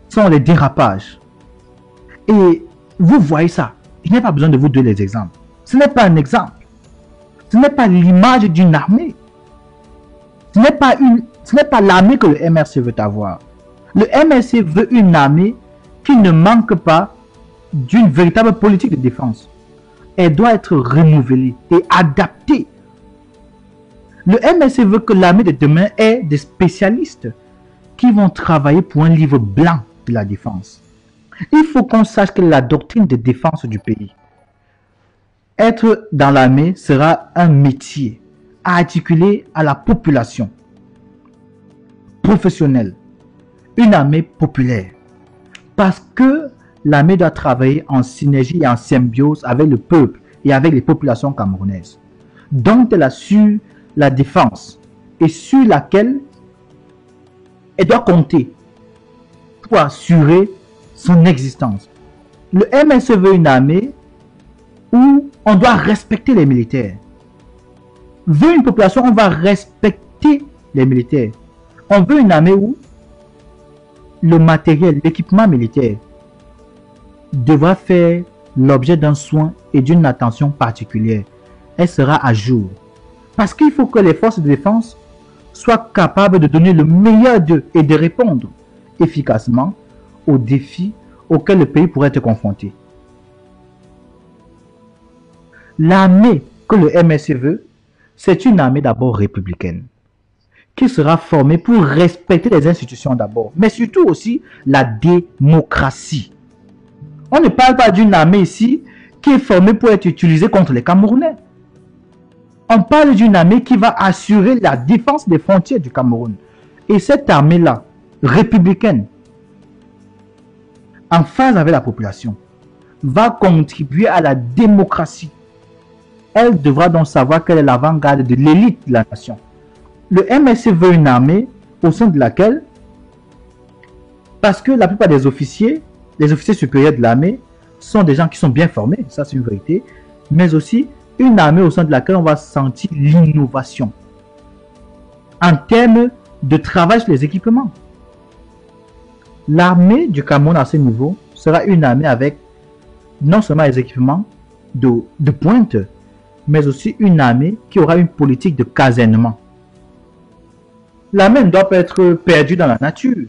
sont les dérapages. Et vous voyez ça. Je n'ai pas besoin de vous donner les exemples. Ce n'est pas un exemple. Ce n'est pas l'image d'une armée. Ce n'est pas l'armée que le MRC veut avoir. Le MRC veut une armée qui ne manque pas d'une véritable politique de défense. Elle doit être renouvelée et adaptée. Le MSC veut que l'armée de demain ait des spécialistes qui vont travailler pour un livre blanc de la défense. Il faut qu'on sache quelle est la doctrine de défense du pays. Être dans l'armée sera un métier articulé à la population professionnelle, une armée populaire. Parce que l'armée doit travailler en synergie et en symbiose avec le peuple et avec les populations camerounaises, dont elle assure la défense et sur laquelle elle doit compter pour assurer son existence. Le MSC veut une armée où on doit respecter les militaires. Veut une population, on va respecter les militaires. On veut une armée où le matériel, l'équipement militaire devra faire l'objet d'un soin et d'une attention particulière. Elle sera à jour. Parce qu'il faut que les forces de défense soient capables de donner le meilleur d'eux et de répondre efficacement aux défis auxquels le pays pourrait être confronté. L'armée que le MSC veut, c'est une armée d'abord républicaine, qui sera formée pour respecter les institutions d'abord, mais surtout aussi la démocratie. On ne parle pas d'une armée ici qui est formée pour être utilisée contre les Camerounais. On parle d'une armée qui va assurer la défense des frontières du Cameroun. Et cette armée-là, républicaine, en phase avec la population, va contribuer à la démocratie. Elle devra donc savoir quelle est l'avant-garde de l'élite de la nation. Le MSC veut une armée au sein de laquelle, parce que la plupart des officiers, les officiers supérieurs de l'armée, sont des gens qui sont bien formés, ça c'est une vérité, mais aussi une armée au sein de laquelle on va sentir l'innovation en termes de travail sur les équipements. L'armée du Cameroun à ce niveau sera une armée avec non seulement les équipements de pointe, mais aussi une armée qui aura une politique de casernement. L'armée ne doit pas être perdue dans la nature.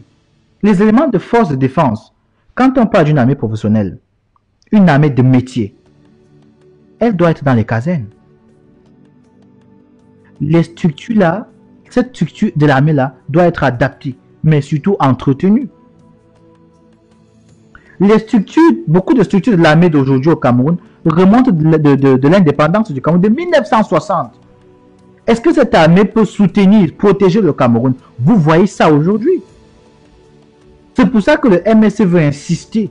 Les éléments de force de défense, quand on parle d'une armée professionnelle, une armée de métier, elle doit être dans les casernes. Les structures là, cette structure de l'armée là doit être adaptée, mais surtout entretenue. Les structures, beaucoup de structures de l'armée d'aujourd'hui au Cameroun remontent de l'indépendance du Cameroun de 1960. Est-ce que cette armée peut soutenir, protéger le Cameroun? Vous voyez ça aujourd'hui. C'est pour ça que le MSC veut insister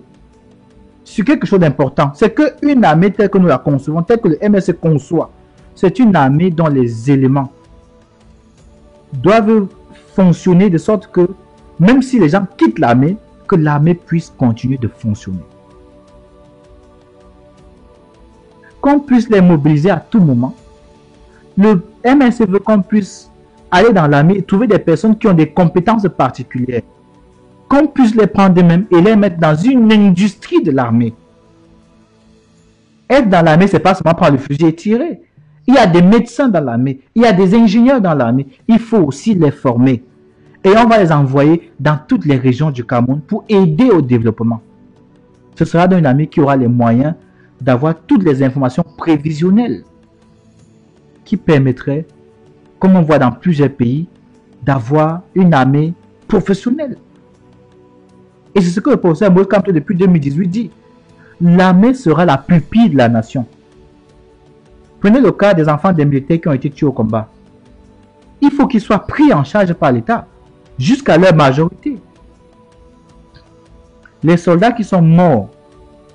sur quelque chose d'important. C'est qu'une armée telle que nous la concevons, telle que le MSC conçoit, c'est une armée dont les éléments doivent fonctionner de sorte que, même si les gens quittent l'armée, que l'armée puisse continuer de fonctionner. Qu'on puisse les mobiliser à tout moment. Le MSC veut qu'on puisse aller dans l'armée et trouver des personnes qui ont des compétences particulières. Qu'on puisse les prendre d'eux-mêmes et les mettre dans une industrie de l'armée. Être dans l'armée, c'est pas seulement prendre le fusil et tirer. Il y a des médecins dans l'armée, il y a des ingénieurs dans l'armée. Il faut aussi les former. Et on va les envoyer dans toutes les régions du Cameroun pour aider au développement. Ce sera dans une armée qui aura les moyens d'avoir toutes les informations prévisionnelles qui permettraient, comme on voit dans plusieurs pays, d'avoir une armée professionnelle. Et c'est ce que le professeur Moïse Kamto depuis 2018 dit. L'armée sera la pupille de la nation. Prenez le cas des enfants des militaires qui ont été tués au combat. Il faut qu'ils soient pris en charge par l'État jusqu'à leur majorité. Les soldats qui sont morts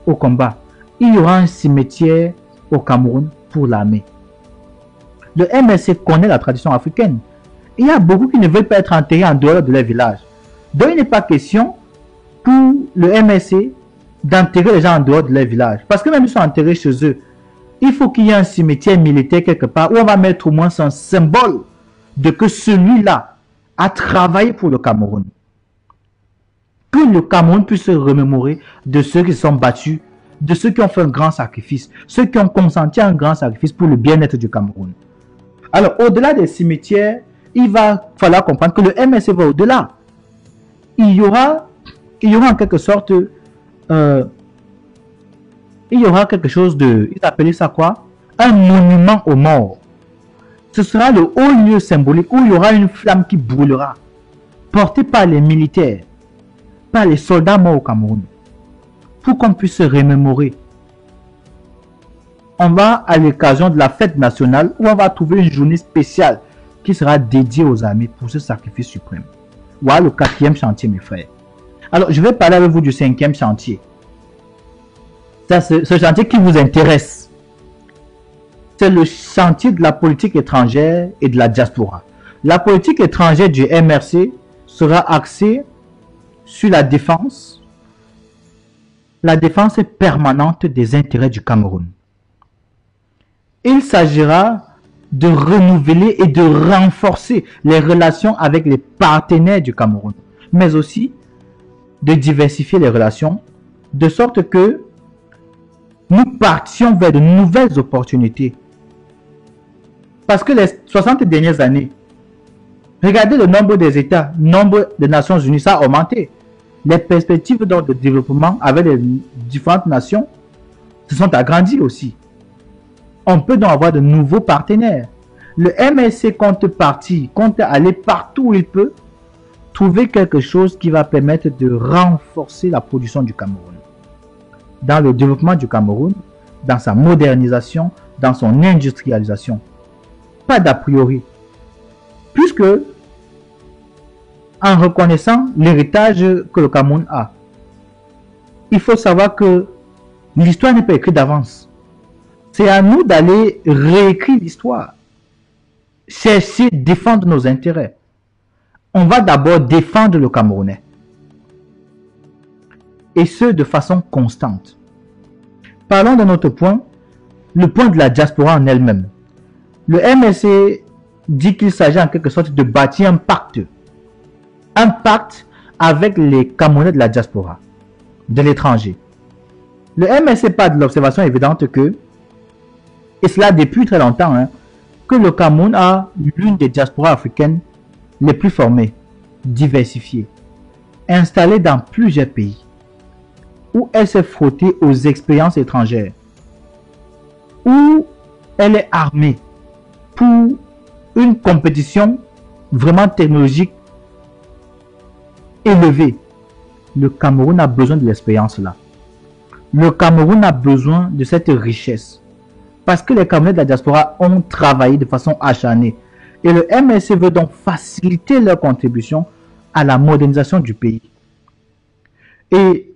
au combat, il y aura un cimetière au Cameroun pour l'armée. Le MSC connaît la tradition africaine. Il y a beaucoup qui ne veulent pas être enterrés en dehors de leur village. Donc il n'est pas question pour le MSC d'enterrer les gens en dehors de leur village. Parce que même s'ils sont enterrés chez eux, il faut qu'il y ait un cimetière militaire quelque part où on va mettre au moins un symbole de que celui-là a travaillé pour le Cameroun. Que le Cameroun puisse se remémorer de ceux qui se sont battus, de ceux qui ont fait un grand sacrifice, ceux qui ont consenti à un grand sacrifice pour le bien-être du Cameroun. Alors, au-delà des cimetières, il va falloir comprendre que le MSC va au-delà. Il y aura en quelque sorte, il y aura quelque chose de, ils appelaient ça quoi? Un monument aux morts. Ce sera le haut lieu symbolique où il y aura une flamme qui brûlera, portée par les militaires, par les soldats morts au Cameroun, pour qu'on puisse se remémorer. On va à l'occasion de la fête nationale où on va trouver une journée spéciale qui sera dédiée aux armées pour ce sacrifice suprême. Voilà le 4e chantier, mes frères. Alors, je vais parler avec vous du 5e chantier. C'est ce chantier qui vous intéresse. C'est le chantier de la politique étrangère et de la diaspora. La politique étrangère du MRC sera axée sur la défense permanente des intérêts du Cameroun. Il s'agira de renouveler et de renforcer les relations avec les partenaires du Cameroun, mais aussi de diversifier les relations de sorte que nous partions vers de nouvelles opportunités. Parce que les 60 dernières années, regardez le nombre des États, le nombre des Nations Unies, ça a augmenté. Les perspectives de développement avec les différentes nations se sont agrandies aussi. On peut donc avoir de nouveaux partenaires. Le MSC compte aller partout où il peut, trouver quelque chose qui va permettre de renforcer la production du Cameroun. Dans le développement du Cameroun, dans sa modernisation, dans son industrialisation. Pas d'a priori. Puisque, en reconnaissant l'héritage que le Cameroun a, il faut savoir que l'histoire n'est pas écrite d'avance. C'est à nous d'aller réécrire l'histoire. Chercher, défendre nos intérêts. On va d'abord défendre le Camerounais. Et ce, de façon constante. Parlons d'un autre point, le point de la diaspora en elle-même. Le MSC dit qu'il s'agit en quelque sorte de bâtir un pacte. Un pacte avec les Camerounais de la diaspora, de l'étranger. Le MSC part de l'observation évidente que, et cela depuis très longtemps, que le Cameroun a l'une des diasporas africaines les plus formées, diversifiées, installées dans plusieurs pays, où elle s'est frottée aux expériences étrangères, où elle est armée pour une compétition vraiment technologique élevée. Le Cameroun a besoin de l'expérience là. Le Cameroun a besoin de cette richesse. Parce que les Camerounais de la diaspora ont travaillé de façon acharnée. Et le MSC veut donc faciliter leur contribution à la modernisation du pays. Et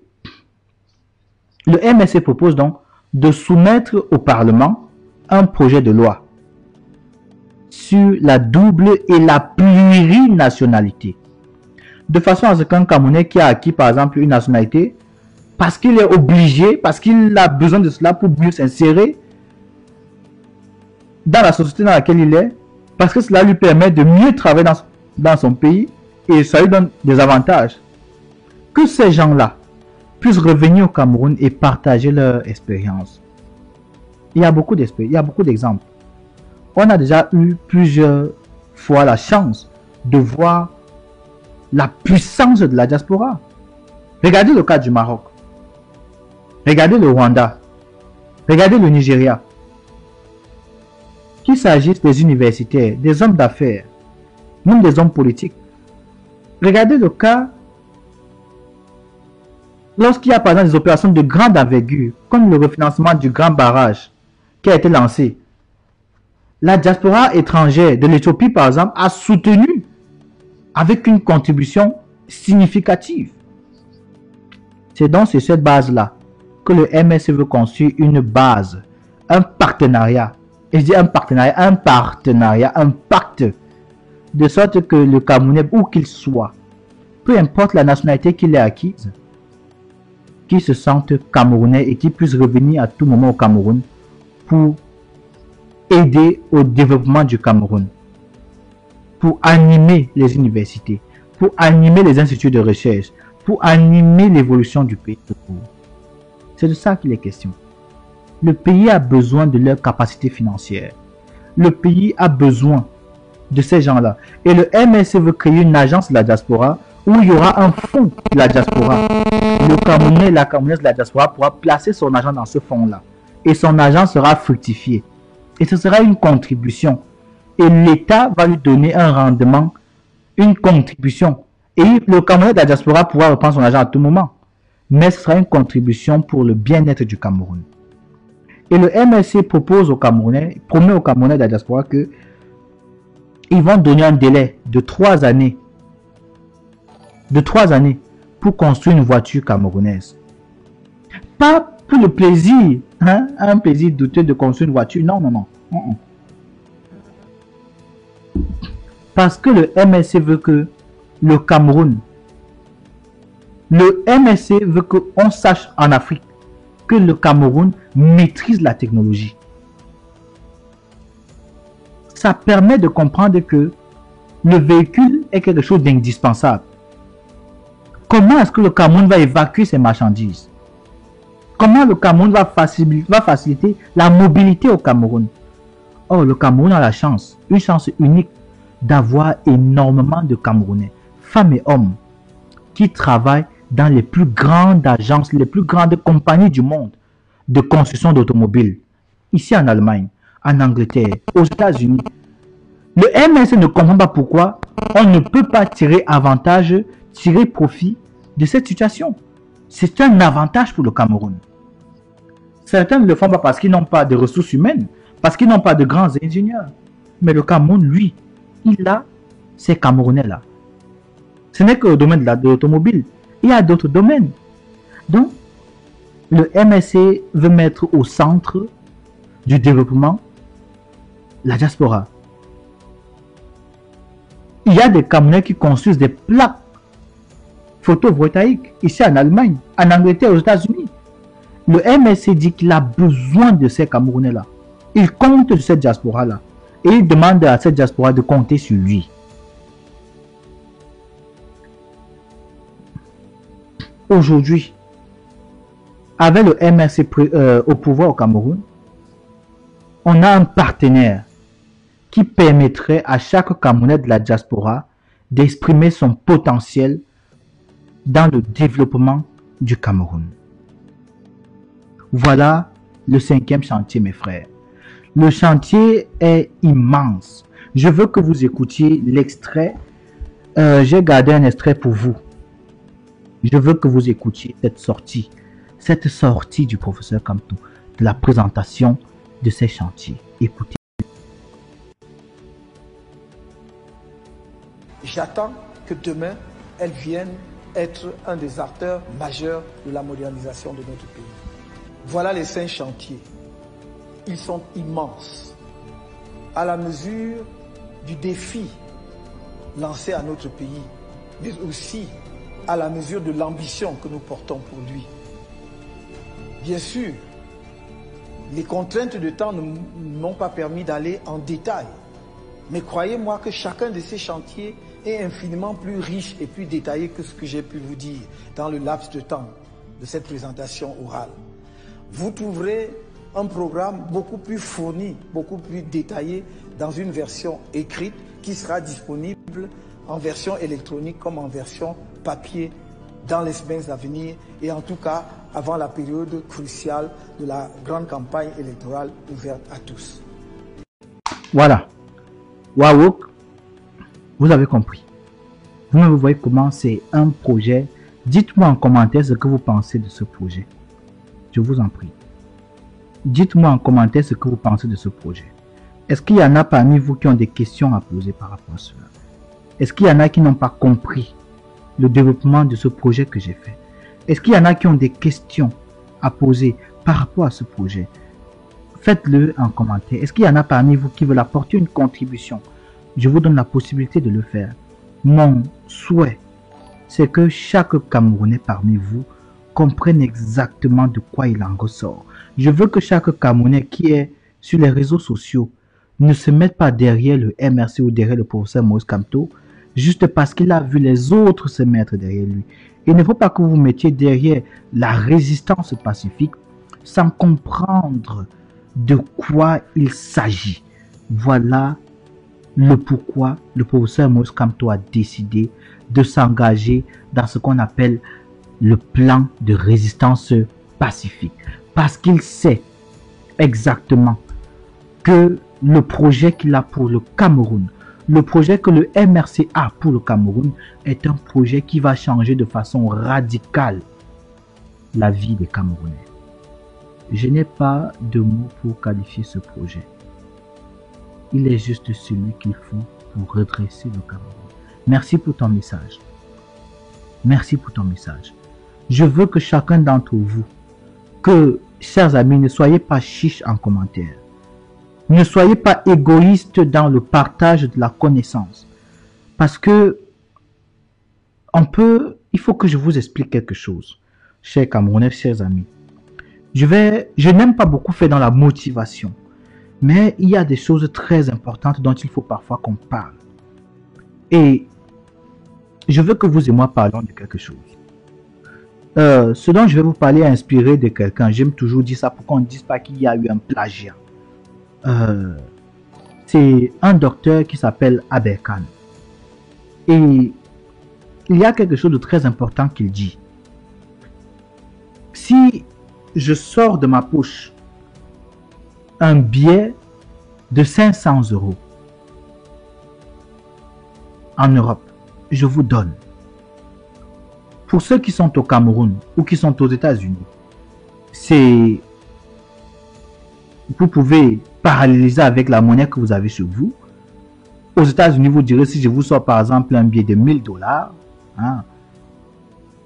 le MSC propose donc de soumettre au Parlement un projet de loi sur la double et la plurinationalité. De façon à ce qu'un Camerounais qui a acquis par exemple une nationalité, parce qu'il est obligé, parce qu'il a besoin de cela pour mieux s'insérer dans la société dans laquelle il est, parce que cela lui permet de mieux travailler dans son pays et ça lui donne des avantages. Que ces gens-là puissent revenir au Cameroun et partager leur expérience. Il y a beaucoup d'exemples. On a déjà eu plusieurs fois la chance de voir la puissance de la diaspora. Regardez le cas du Maroc. Regardez le Rwanda. Regardez le Nigeria. Qu'il s'agisse des universitaires, des hommes d'affaires, même des hommes politiques. Regardez le cas lorsqu'il y a par exemple des opérations de grande envergure, comme le refinancement du grand barrage qui a été lancé. La diaspora étrangère de l'Éthiopie, par exemple, a soutenu avec une contribution significative. C'est donc sur cette base-là que le MSC veut construire une base, un partenariat. Et je dis un partenariat, un pacte, de sorte que le Camerounais, où qu'il soit, peu importe la nationalité qu'il ait acquise, qu'il se sente Camerounais et qu'il puisse revenir à tout moment au Cameroun pour aider au développement du Cameroun, pour animer les universités, pour animer les instituts de recherche, pour animer l'évolution du pays. C'est de ça qu'il est question. Le pays a besoin de leur capacité financière. Le pays a besoin de ces gens-là. Et le MSC veut créer une agence de la diaspora où il y aura un fonds de la diaspora. Le Camerounais et la Camerounaise de la diaspora pourra placer son argent dans ce fonds-là. Et son argent sera fructifié. Et ce sera une contribution. Et l'État va lui donner un rendement, une contribution. Et le Camerounais de la diaspora pourra reprendre son argent à tout moment. Mais ce sera une contribution pour le bien-être du Cameroun. Et le MSC propose aux Camerounais, promet aux Camerounais de la diaspora que ils vont donner un délai de 3 années. De 3 années pour construire une voiture camerounaise. Pas pour le plaisir, un plaisir douteux de construire une voiture. Non, non, non. Parce que le MSC veut que le Cameroun, le MSC veut qu'on sache en Afrique que le Cameroun maîtrise la technologie. Ça permet de comprendre que le véhicule est quelque chose d'indispensable. Comment est-ce que le Cameroun va évacuer ses marchandises? Comment le Cameroun va faciliter la mobilité au Cameroun? Oh, le Cameroun a la chance, une chance unique, d'avoir énormément de Camerounais, femmes et hommes, qui travaillent dans les plus grandes agences, les plus grandes compagnies du monde de construction d'automobiles. Ici en Allemagne, en Angleterre, aux États-Unis. Le MRC ne comprend pas pourquoi on ne peut pas tirer avantage, tirer profit de cette situation. C'est un avantage pour le Cameroun. Certains ne le font pas parce qu'ils n'ont pas de ressources humaines, parce qu'ils n'ont pas de grands ingénieurs. Mais le Cameroun, lui, il a ces Camerounais-là. Ce n'est que le domaine de l'automobile. Il y a d'autres domaines. Donc, le MSC veut mettre au centre du développement la diaspora. Il y a des Camerounais qui construisent des plaques photovoltaïques ici en Allemagne, en Angleterre, aux États-Unis. Le MSC dit qu'il a besoin de ces Camerounais-là. Il compte sur cette diaspora-là. Et il demande à cette diaspora de compter sur lui. Aujourd'hui, avec le MRC au pouvoir au Cameroun, on a un partenaire qui permettrait à chaque Camerounais de la diaspora d'exprimer son potentiel dans le développement du Cameroun. Voilà le 5e chantier, mes frères. Le chantier est immense. Je veux que vous écoutiez l'extrait. J'ai gardé un extrait pour vous. Je veux que vous écoutiez cette sortie du professeur Kamto, de la présentation de ces chantiers. Écoutez. J'attends que demain, elle vienne être un des acteurs majeurs de la modernisation de notre pays. Voilà les 5 chantiers. Ils sont immenses, à la mesure du défi lancé à notre pays, mais aussi à la mesure de l'ambition que nous portons pour lui. Bien sûr, les contraintes de temps ne m'ont pas permis d'aller en détail, mais croyez-moi que chacun de ces chantiers est infiniment plus riche et plus détaillé que ce que j'ai pu vous dire dans le laps de temps de cette présentation orale. Vous trouverez un programme beaucoup plus fourni, beaucoup plus détaillé dans une version écrite qui sera disponible en version électronique comme en version papier dans les semaines à venir et en tout cas avant la période cruciale de la grande campagne électorale ouverte à tous. Voilà. Waouh, vous avez compris. Vous voyez comment c'est un projet. Dites-moi en commentaire ce que vous pensez de ce projet. Je vous en prie. Dites-moi en commentaire ce que vous pensez de ce projet. Est-ce qu'il y en a parmi vous qui ont des questions à poser par rapport à cela? Est-ce qu'il y en a qui n'ont pas compris le développement de ce projet que j'ai fait? Est-ce qu'il y en a qui ont des questions à poser par rapport à ce projet? Faites-le en commentaire. Est-ce qu'il y en a parmi vous qui veulent apporter une contribution? Je vous donne la possibilité de le faire. Mon souhait, c'est que chaque Camerounais parmi vous comprenne exactement de quoi il en ressort. Je veux que chaque Camerounais qui est sur les réseaux sociaux ne se mette pas derrière le MRC ou derrière le professeur Maurice Kamto, juste parce qu'il a vu les autres se mettre derrière lui. Il ne faut pas que vous vous mettiez derrière la résistance pacifique sans comprendre de quoi il s'agit. Voilà le pourquoi le professeur Maurice Kamto a décidé de s'engager dans ce qu'on appelle le plan de résistance pacifique. Parce qu'il sait exactement que le projet qu'il a pour le Cameroun, le projet que le MRC a pour le Cameroun est un projet qui va changer de façon radicale la vie des Camerounais. Je n'ai pas de mots pour qualifier ce projet. Il est juste celui qu'il faut pour redresser le Cameroun. Merci pour ton message. Merci pour ton message. Je veux que chacun d'entre vous, chers amis, ne soyez pas chiches en commentaire. Ne soyez pas égoïstes dans le partage de la connaissance. Parce que il faut que je vous explique quelque chose. Chers Camerounais, chers amis. Je n'aime pas beaucoup faire dans la motivation. Mais il y a des choses très importantes dont il faut parfois qu'on parle. Et je veux que vous et moi parlons de quelque chose. Ce dont je vais vous parler est inspiré de quelqu'un. J'aime toujours dire ça pour qu'on ne dise pas qu'il y a eu un plagiat. C'est un docteur qui s'appelle Aberkan. Et il y a quelque chose de très important qu'il dit. Si je sors de ma poche un billet de 500 € en Europe, je vous donne. Pour ceux qui sont au Cameroun ou qui sont aux États-Unis, vous pouvez paralléliser avec la monnaie que vous avez sur vous. Aux États-Unis, vous direz, si je vous sors par exemple un billet de 1000 $, hein,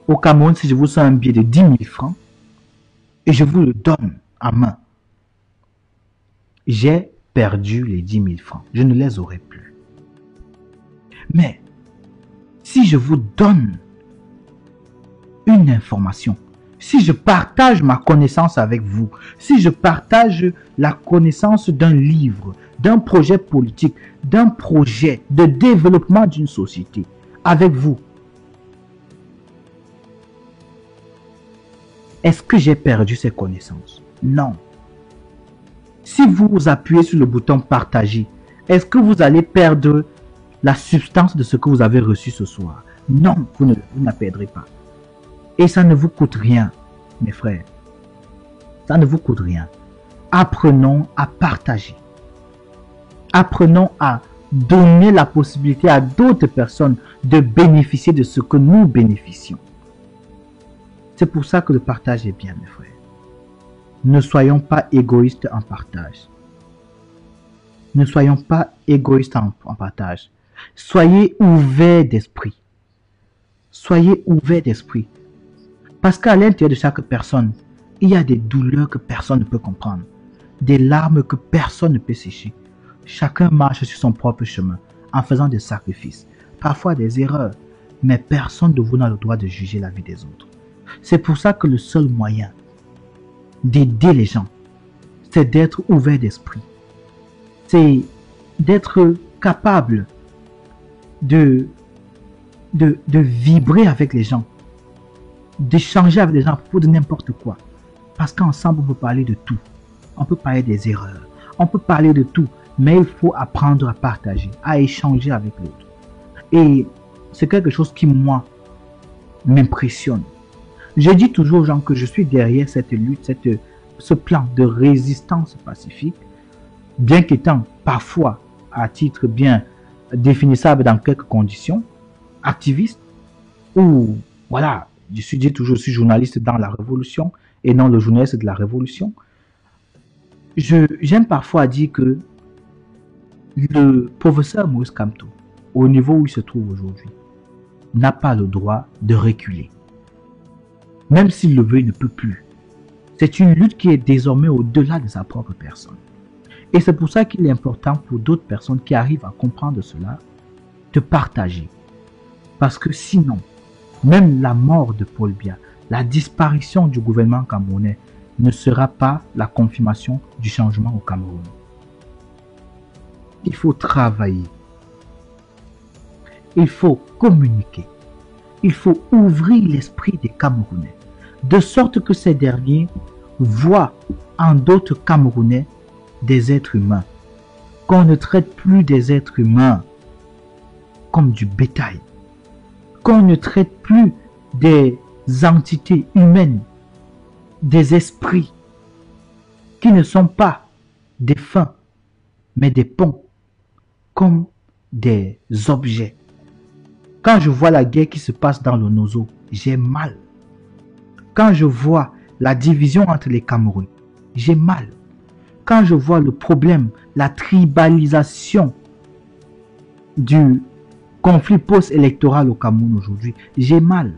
au Cameroun, si je vous sors un billet de 10 000 francs, et je vous le donne en main, j'ai perdu les 10 000 francs. Je ne les aurai plus. Mais, si je vous donne une information, si je partage ma connaissance avec vous, si je partage la connaissance d'un livre, d'un projet politique, d'un projet de développement d'une société avec vous, est-ce que j'ai perdu ces connaissances? Non. Si vous appuyez sur le bouton partager, est-ce que vous allez perdre la substance de ce que vous avez reçu ce soir? Non, vous ne la perdrez pas. Et ça ne vous coûte rien, mes frères. Ça ne vous coûte rien. Apprenons à partager. Apprenons à donner la possibilité à d'autres personnes de bénéficier de ce que nous bénéficions. C'est pour ça que le partage est bien, mes frères. Ne soyons pas égoïstes en partage. Ne soyons pas égoïstes en partage. Soyez ouverts d'esprit. Soyez ouverts d'esprit. Parce qu'à l'intérieur de chaque personne, il y a des douleurs que personne ne peut comprendre. Des larmes que personne ne peut sécher. Chacun marche sur son propre chemin, en faisant des sacrifices, parfois des erreurs, mais personne de vous n'a le droit de juger la vie des autres. C'est pour ça que le seul moyen d'aider les gens, c'est d'être ouvert d'esprit. C'est d'être capable de vibrer avec les gens, d'échanger avec les gens à propos de n'importe quoi. Parce qu'ensemble, on peut parler de tout. On peut parler des erreurs. On peut parler de tout. Mais il faut apprendre à partager, à échanger avec l'autre. Et c'est quelque chose qui, moi, m'impressionne. Je dis toujours aux gens que je suis derrière cette lutte, ce plan de résistance pacifique, bien qu'étant parfois, à titre bien définissable dans quelques conditions, activiste, ou voilà, je suis journaliste dans la révolution et non le journaliste de la révolution. J'aime parfois dire que le professeur Maurice Kamto, au niveau où il se trouve aujourd'hui, n'a pas le droit de reculer. Même s'il le veut, il ne peut plus. C'est une lutte qui est désormais au-delà de sa propre personne. Et c'est pour ça qu'il est important pour d'autres personnes qui arrivent à comprendre cela, de partager. Parce que sinon, même la mort de Paul Biya, la disparition du gouvernement camerounais ne sera pas la confirmation du changement au Cameroun. Il faut travailler. Il faut communiquer. Il faut ouvrir l'esprit des Camerounais, de sorte que ces derniers voient en d'autres Camerounais des êtres humains. Qu'on ne traite plus des êtres humains comme du bétail. Qu'on ne traite plus des entités humaines, des esprits qui ne sont pas des fins, mais des ponts, comme des objets. Quand je vois la guerre qui se passe dans le Nozo, j'ai mal. Quand je vois la division entre les Camerounais, j'ai mal. Quand je vois le problème, la tribalisation du conflit post-électoral au Cameroun aujourd'hui, j'ai mal.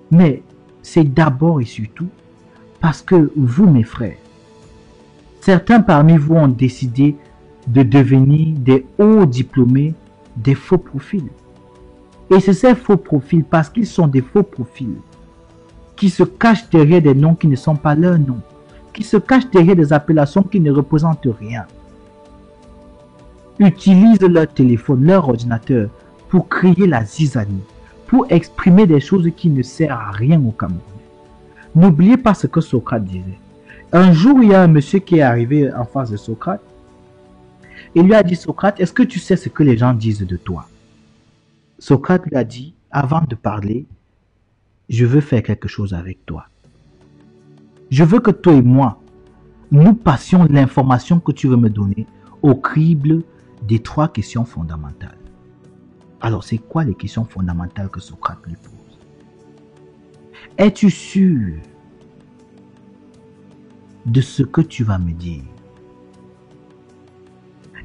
Mais c'est d'abord et surtout parce que vous, mes frères, certains parmi vous ont décidé de devenir des hauts diplômés, des faux profils. Et c'est ces faux profils, parce qu'ils sont des faux profils, qui se cachent derrière des noms qui ne sont pas leurs noms, qui se cachent derrière des appellations qui ne représentent rien, utilisent leur téléphone, leur ordinateur pour créer la zizanie, pour exprimer des choses qui ne servent à rien au Cameroun. N'oubliez pas ce que Socrate disait. Un jour, il y a un monsieur qui est arrivé en face de Socrate et lui a dit: Socrate, est-ce que tu sais ce que les gens disent de toi? Socrate lui a dit: avant de parler, je veux faire quelque chose avec toi. Je veux que toi et moi, nous passions l'information que tu veux me donner au crible des 3 questions fondamentales. Alors, c'est quoi les questions fondamentales que Socrate lui pose? Es-tu sûr de ce que tu vas me dire?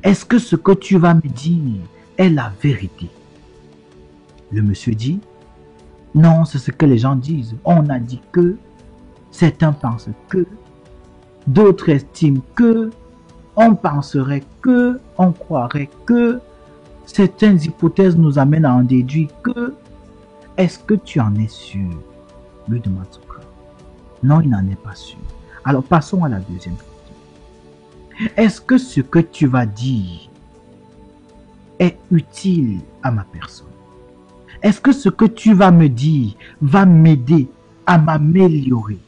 Est-ce que ce que tu vas me dire est la vérité? Le monsieur dit, non, c'est ce que les gens disent. On a dit que, certains pensent que, d'autres estiment que, on penserait que, on croirait que, certaines hypothèses nous amènent à en déduire que. Est-ce que tu en es sûr? Lui demande Socrate. Non, il n'en est pas sûr. Alors passons à la deuxième question. Est-ce que ce que tu vas dire est utile à ma personne? Est-ce que ce que tu vas me dire va m'aider à m'améliorer?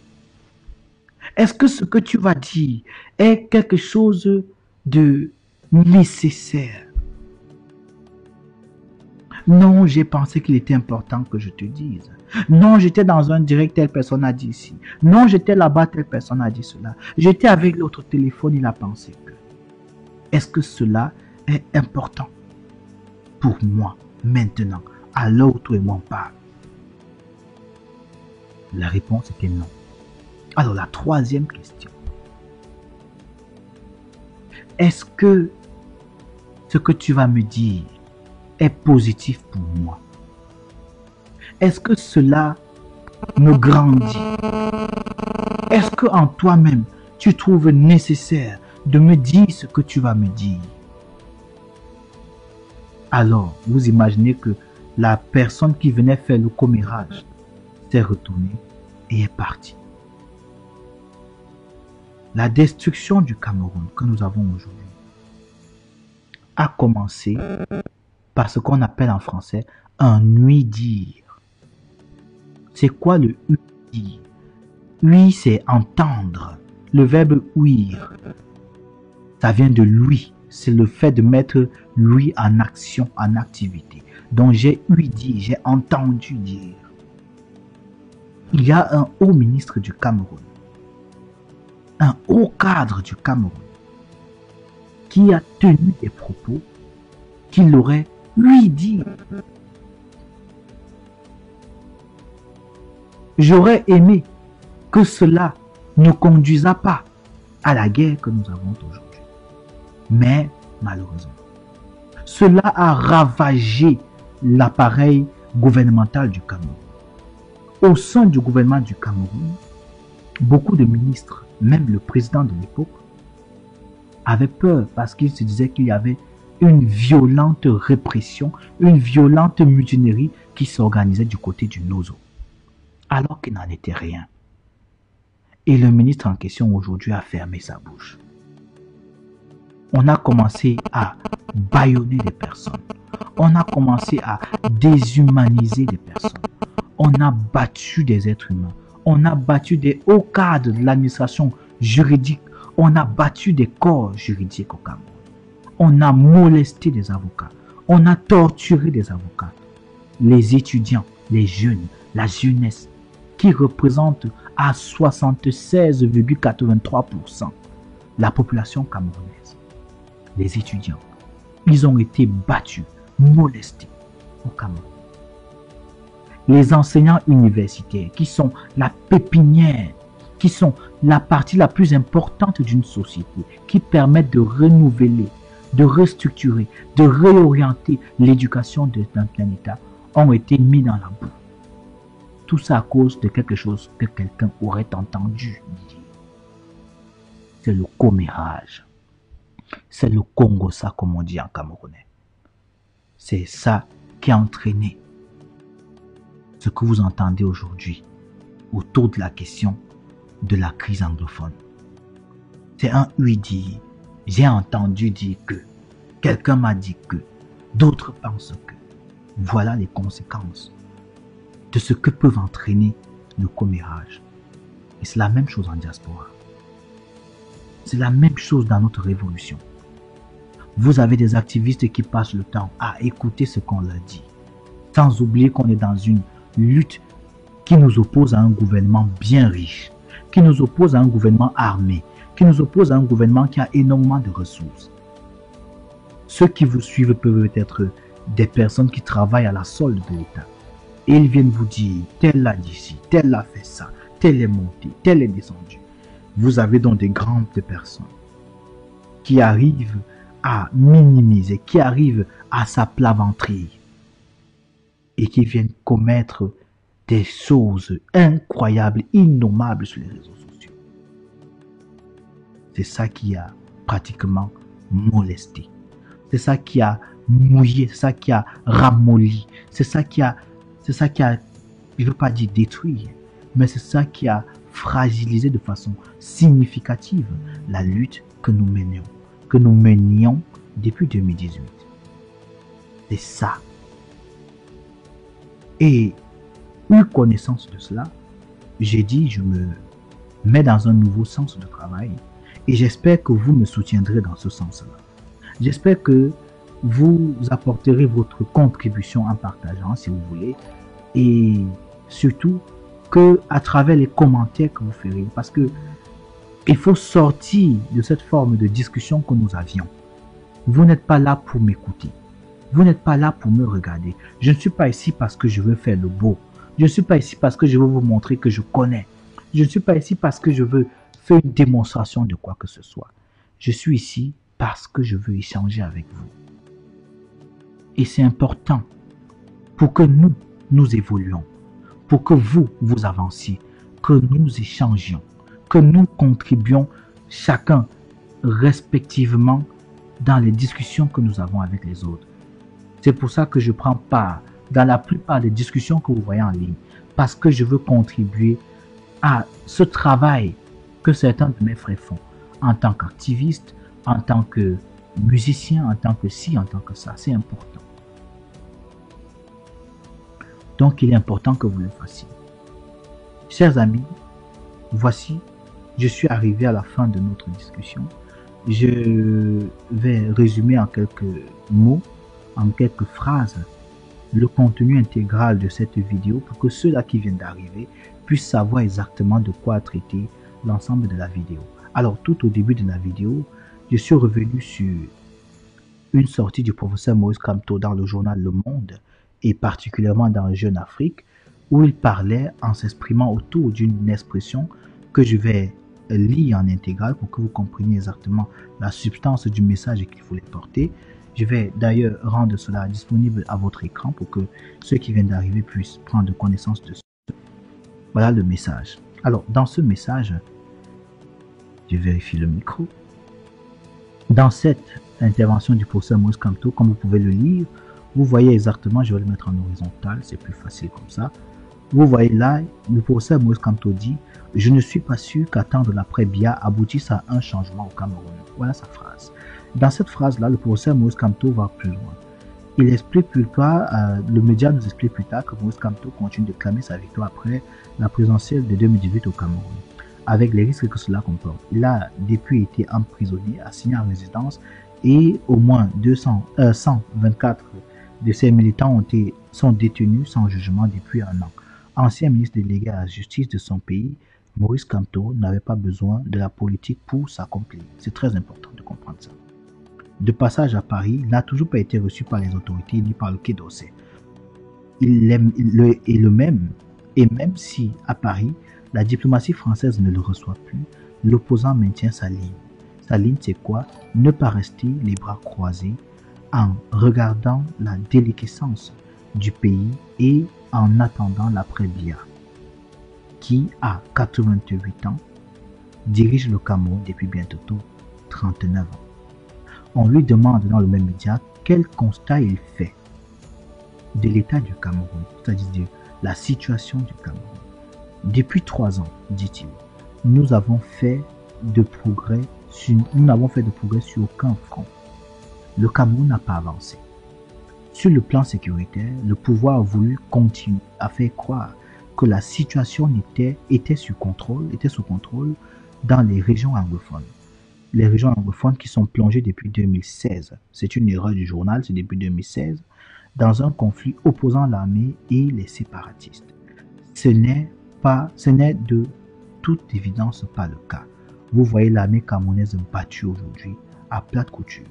Est-ce que ce que tu vas dire est quelque chose de nécessaire? Non, j'ai pensé qu'il était important que je te dise. Non, j'étais dans un direct, telle personne a dit ici. Non, j'étais là-bas, telle personne a dit cela. J'étais avec l'autre téléphone, il a pensé que. Est-ce que cela est important pour moi maintenant, à l'heure où toi et moi on parle? La réponse était non. Alors la troisième question. Est-ce que ce que tu vas me dire est positif pour moi? Est-ce que cela me grandit? Est-ce que en toi-même, tu trouves nécessaire de me dire ce que tu vas me dire? Alors, vous imaginez que la personne qui venait faire le commérage s'est retournée et est partie. La destruction du Cameroun que nous avons aujourd'hui a commencé par ce qu'on appelle en français un ouï-dire. C'est quoi le ouï-dire? Ouï, c'est entendre. Le verbe ouïr, ça vient de l'ouïe. C'est le fait de mettre l'ouïe en action, en activité. Donc j'ai ouï dire, j'ai entendu dire. Il y a un haut ministre du Cameroun, un haut cadre du Cameroun, qui a tenu des propos qu'il aurait lui dit. J'aurais aimé que cela ne conduisât pas à la guerre que nous avons aujourd'hui. Mais malheureusement, cela a ravagé l'appareil gouvernemental du Cameroun. Au sein du gouvernement du Cameroun, beaucoup de ministres, même le président de l'époque, avaient peur parce qu'il se disait qu'il y avait une violente répression, une violente mutinerie qui s'organisait du côté du Nozo, alors qu'il n'en était rien. Et le ministre en question aujourd'hui a fermé sa bouche. On a commencé à bâillonner des personnes. On a commencé à déshumaniser des personnes. On a battu des êtres humains. On a battu des hauts cadres de l'administration juridique. On a battu des corps juridiques au Cameroun. On a molesté des avocats. On a torturé des avocats. Les étudiants, les jeunes, la jeunesse, qui représentent à 76,83% la population camerounaise. Les étudiants, ils ont été battus, molestés au Cameroun. Les enseignants universitaires, qui sont la pépinière, qui sont la partie la plus importante d'une société, qui permettent de renouveler, de restructurer, de réorienter l'éducation d'un État, ont été mis dans la boue. Tout ça à cause de quelque chose que quelqu'un aurait entendu dire. C'est le commérage. C'est le Congo, ça, comme on dit en camerounais. C'est ça qui a entraîné ce que vous entendez aujourd'hui autour de la question de la crise anglophone. C'est un oui-dire. J'ai entendu dire que. Quelqu'un m'a dit que. D'autres pensent que. Voilà les conséquences de ce que peuvent entraîner le commérage. Et c'est la même chose en diaspora. C'est la même chose dans notre révolution. Vous avez des activistes qui passent le temps à écouter ce qu'on leur dit, sans oublier qu'on est dans une lutte qui nous oppose à un gouvernement bien riche, qui nous oppose à un gouvernement armé, qui nous oppose à un gouvernement qui a énormément de ressources. Ceux qui vous suivent peuvent être des personnes qui travaillent à la solde de l'État. Et ils viennent vous dire, tel l'a dit ci, tel a fait ça, tel est monté, tel est descendu. Vous avez donc des grandes personnes qui arrivent à minimiser, qui arrivent à s'aplaventrer et qui viennent commettre des choses incroyables, innommables sur les réseaux sociaux. C'est ça qui a pratiquement molesté. C'est ça qui a mouillé, c'est ça qui a ramolli, c'est ça qui a, je ne veux pas dire détruit, mais c'est ça qui a fragilisé de façon significative la lutte que nous menions depuis 2018. C'est ça. Et eu connaissance de cela, j'ai dit, je me mets dans un nouveau sens de travail et j'espère que vous me soutiendrez dans ce sens-là. J'espère que vous apporterez votre contribution en partageant, si vous voulez, et surtout que à travers les commentaires que vous ferez, parce que il faut sortir de cette forme de discussion que nous avions. Vous n'êtes pas là pour m'écouter. Vous n'êtes pas là pour me regarder. Je ne suis pas ici parce que je veux faire le beau. Je ne suis pas ici parce que je veux vous montrer que je connais. Je ne suis pas ici parce que je veux faire une démonstration de quoi que ce soit. Je suis ici parce que je veux échanger avec vous. Et c'est important pour que nous évoluions, pour que vous avanciez, que nous échangions, que nous contribuions chacun respectivement dans les discussions que nous avons avec les autres. C'est pour ça que je prends part dans la plupart des discussions que vous voyez en ligne, parce que je veux contribuer à ce travail que certains de mes frères font en tant qu'activiste, en tant que musicien, en tant que ci, en tant que ça. C'est important. Donc, il est important que vous le fassiez. Chers amis, voici, je suis arrivé à la fin de notre discussion. Je vais résumer en quelques mots, en quelques phrases, le contenu intégral de cette vidéo pour que ceux-là qui viennent d'arriver puissent savoir exactement de quoi traiter l'ensemble de la vidéo. Alors, tout au début de la vidéo, je suis revenu sur une sortie du professeur Maurice Kamto dans le journal Le Monde et particulièrement dans Jeune Afrique, où il parlait en s'exprimant autour d'une expression que je vais lire en intégral pour que vous compreniez exactement la substance du message qu'il voulait porter. Je vais d'ailleurs rendre cela disponible à votre écran pour que ceux qui viennent d'arriver puissent prendre connaissance de ce. Voilà le message. Alors, dans ce message, je vérifie le micro. Dans cette intervention du professeur Maurice Kamto, comme vous pouvez le lire, vous voyez exactement, je vais le mettre en horizontal, c'est plus facile comme ça. Vous voyez là, le professeur Maurice Kamto dit « Je ne suis pas sûr qu'attendre l'après-Biya aboutisse à un changement au Cameroun ». Voilà sa phrase. Dans cette phrase-là, le professeur Maurice Kamto va plus loin. Il explique plus tard, le média nous explique plus tard que Maurice Kamto continue de clamer sa victoire après la présidentielle de 2018 au Cameroun, avec les risques que cela comporte. Il a depuis été emprisonné, assigné en résidence et au moins 124 de ses militants sont détenus sans jugement depuis un an. Ancien ministre délégué à la justice de son pays, Maurice Kamto n'avait pas besoin de la politique pour s'accomplir. C'est très important de comprendre ça. De passage à Paris, il n'a toujours pas été reçu par les autorités ni par le Quai d'Orsay. Et même si à Paris, la diplomatie française ne le reçoit plus, l'opposant maintient sa ligne. Sa ligne, c'est quoi? Ne pas rester les bras croisés en regardant la déliquescence du pays et en attendant l'après-Biya, qui, à 88 ans, dirige le Cameroun depuis bientôt 39 ans. On lui demande dans le même média quel constat il fait de l'état du Cameroun, c'est-à-dire de la situation du Cameroun. Depuis 3 ans, dit-il, nous n'avons fait de progrès sur aucun front. Le Cameroun n'a pas avancé. Sur le plan sécuritaire, le pouvoir a voulu continuer à faire croire que la situation était sous contrôle dans les régions anglophones. Les régions anglophones qui sont plongées depuis 2016. C'est une erreur du journal, c'est depuis 2016, dans un conflit opposant l'armée et les séparatistes. Ce n'est de toute évidence pas le cas. Vous voyez l'armée camerounaise battue aujourd'hui à plate couture.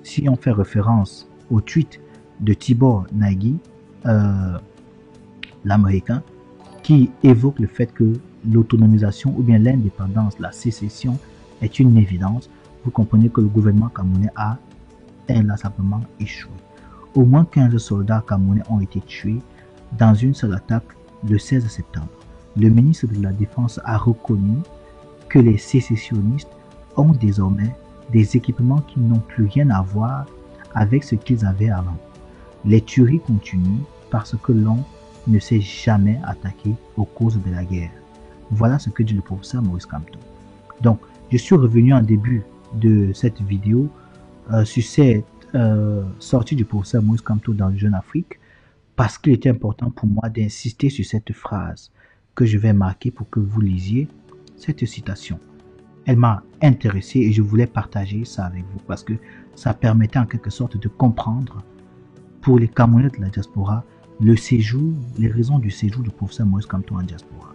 si on fait référence au tweet de Tibor Nagy, l'Américain, qui évoque le fait que l'autonomisation ou bien l'indépendance, la sécession est une évidence, vous comprenez que le gouvernement camerounais a inlassablement échoué. Au moins 15 soldats camerounais ont été tués dans une seule attaque le 16 septembre. Le ministre de la Défense a reconnu que les sécessionnistes ont désormais des équipements qui n'ont plus rien à voir avec ce qu'ils avaient avant. Les tueries continuent parce que l'on ne s'est jamais attaqué aux causes de la guerre. Voilà ce que dit le professeur Maurice Kamto. Donc, je suis revenu en début de cette vidéo sur cette sortie du professeur Maurice Kamto dans le Jeune Afrique parce qu'il était important pour moi d'insister sur cette phrase que je vais marquer pour que vous lisiez cette citation. Elle m'a intéressé et je voulais partager ça avec vous parce que ça permettait en quelque sorte de comprendre pour les Camerounais de la diaspora le séjour, les raisons du séjour du professeur Maurice Kamto en diaspora.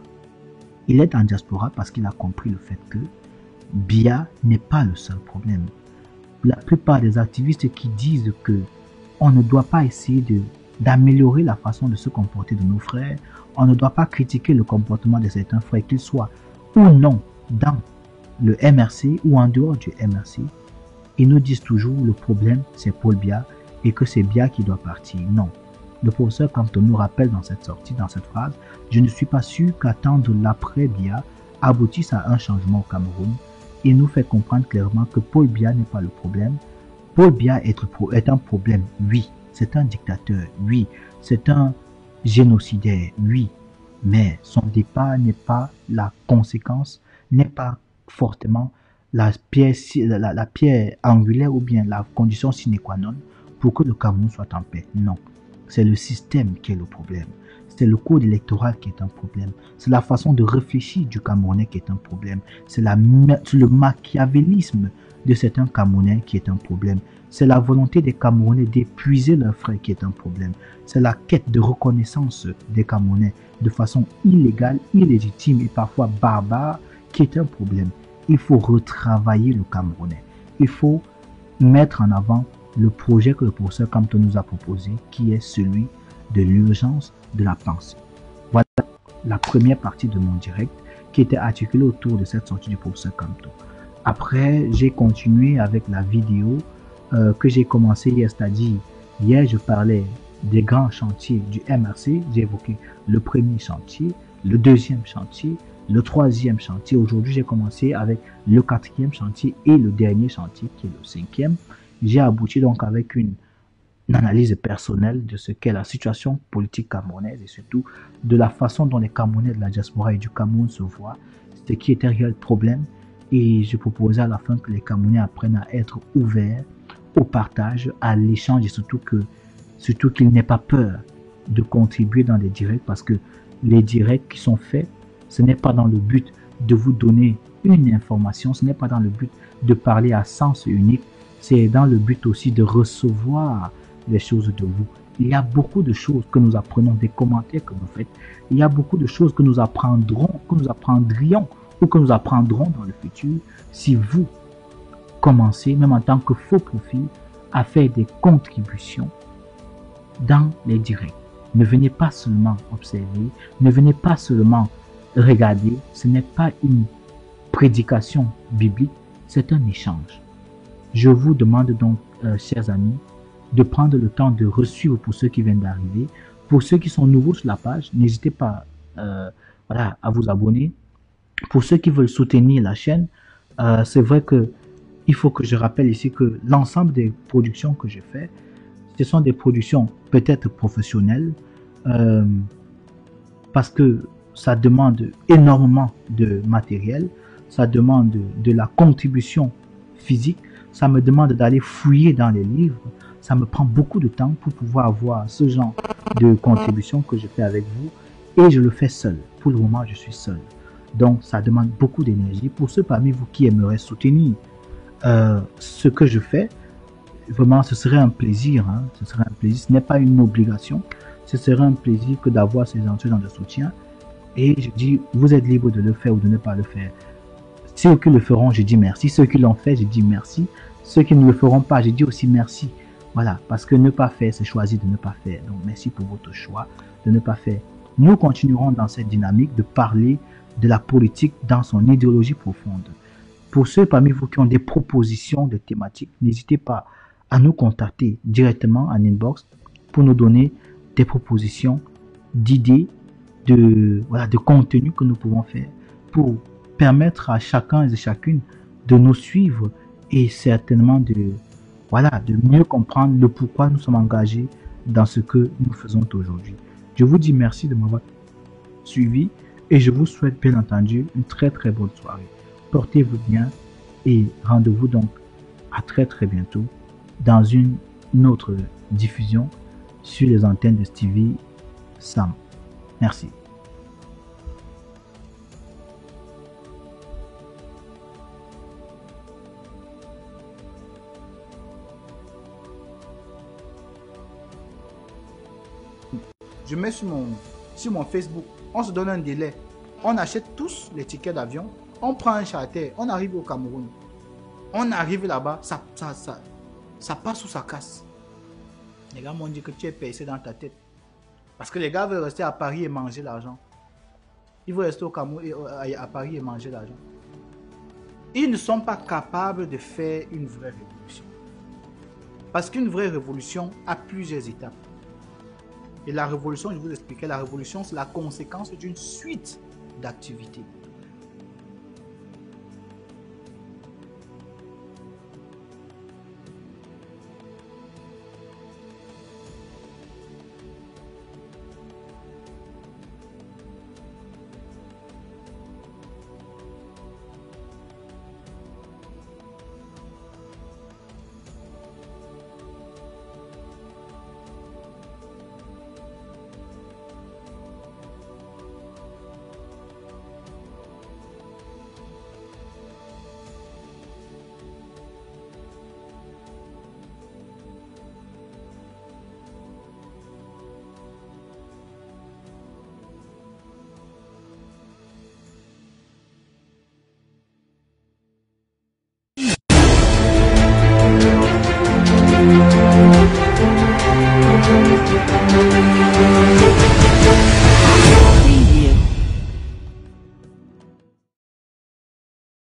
Il est en diaspora parce qu'il a compris le fait que Biya n'est pas le seul problème. La plupart des activistes qui disent que on ne doit pas essayer d'améliorer la façon de se comporter de nos frères, on ne doit pas critiquer le comportement de certains frères, qu'ils soient ou non dans le MRC ou en dehors du MRC, ils nous disent toujours le problème c'est Paul Biya et que c'est Biya qui doit partir. Non. Le professeur Kamto nous rappelle dans cette sortie, dans cette phrase, je ne suis pas sûr qu'attendre l'après Biya aboutisse à un changement au Cameroun. Il nous fait comprendre clairement que Paul Biya n'est pas le problème. Paul Biya est un problème, oui. C'est un dictateur, oui. C'est un génocidaire, oui. Mais son départ n'est pas la conséquence, n'est pas fortement la pierre angulaire ou bien la condition sine qua non pour que le Cameroun soit en paix. Non. C'est le système qui est le problème. C'est le code électoral qui est un problème. C'est la façon de réfléchir du Camerounais qui est un problème. C'est le machiavélisme de certains Camerounais qui est un problème. C'est la volonté des Camerounais d'épuiser leurs frères qui est un problème. C'est la quête de reconnaissance des Camerounais de façon illégale, illégitime et parfois barbare qui est un problème. Il faut retravailler le Camerounais. Il faut mettre en avant le projet que le professeur Kamto nous a proposé, qui est celui de l'urgence de la pensée. Voilà la première partie de mon direct qui était articulée autour de cette sortie du professeur Kamto. Après, j'ai continué avec la vidéo que j'ai commencé hier, c'est-à-dire hier je parlais des grands chantiers du MRC, j'ai évoqué le premier chantier, le deuxième chantier, le troisième chantier. Aujourd'hui, j'ai commencé avec le quatrième chantier et le dernier chantier qui est le cinquième. J'ai abouti donc avec une analyse personnelle de ce qu'est la situation politique camerounaise et surtout de la façon dont les Camerounais de la diaspora et du Cameroun se voient, ce qui est un réel problème. Et je proposais à la fin que les Camerounais apprennent à être ouverts au partage, à l'échange et surtout qu'ils n'aient pas peur de contribuer dans des directs parce que les directs qui sont faits, ce n'est pas dans le but de vous donner une information, ce n'est pas dans le but de parler à sens unique, c'est dans le but aussi de recevoir les choses de vous. Il y a beaucoup de choses que nous apprenons des commentaires que vous faites. Il y a beaucoup de choses que nous apprendrions ou que nous apprendrons dans le futur si vous commencez, même en tant que faux profil, à faire des contributions dans les directs. Ne venez pas seulement observer, ne venez pas seulement regarder. Ce n'est pas une prédication biblique, c'est un échange. Je vous demande donc, chers amis, de prendre le temps de suivre pour ceux qui viennent d'arriver. Pour ceux qui sont nouveaux sur la page, n'hésitez pas à vous abonner. Pour ceux qui veulent soutenir la chaîne, c'est vrai que il faut que je rappelle ici que l'ensemble des productions que je fais, ce sont des productions peut-être professionnelles, parce que ça demande énormément de matériel, ça demande de la contribution physique, ça me demande d'aller fouiller dans les livres, ça me prend beaucoup de temps pour pouvoir avoir ce genre de contribution que je fais avec vous et je le fais seul. Pour le moment, je suis seul. Donc, ça demande beaucoup d'énergie. Pour ceux parmi vous qui aimeraient soutenir ce que je fais, vraiment, ce serait un plaisir. Ce serait un plaisir. Ce n'est pas une obligation. Ce serait un plaisir que d'avoir ces gens de soutien. Et je dis, vous êtes libre de le faire ou de ne pas le faire. Ceux qui le feront, je dis merci. Ceux qui l'ont fait, je dis merci. ceux qui ne le feront pas, je dis aussi merci. Voilà, parce que ne pas faire, c'est choisir de ne pas faire. Donc, merci pour votre choix de ne pas faire. Nous continuerons dans cette dynamique de parler de la politique dans son idéologie profonde. Pour ceux parmi vous qui ont des propositions de thématiques, n'hésitez pas à nous contacter directement en inbox pour nous donner des propositions d'idées, de contenu que nous pouvons faire pour permettre à chacun et chacune de nous suivre et certainement de mieux comprendre le pourquoi nous sommes engagés dans ce que nous faisons aujourd'hui. Je vous dis merci de m'avoir suivi et je vous souhaite bien entendu une très très bonne soirée. Portez-vous bien et rendez-vous donc à très très bientôt dans une autre diffusion sur les antennes de Stevie Sam. Merci. Je mets sur mon Facebook, on se donne un délai. On achète tous les tickets d'avion, on prend un charter, on arrive au Cameroun. On arrive là-bas, ça passe ou ça casse. Les gars m'ont dit que tu es percé dans ta tête. Parce que les gars veulent rester à Paris et manger l'argent. Ils veulent rester au Cameroun et à Paris et manger l'argent. Ils ne sont pas capables de faire une vraie révolution. Parce qu'une vraie révolution a plusieurs étapes. Et la révolution, je vous expliquais, la révolution, c'est la conséquence d'une suite d'activités.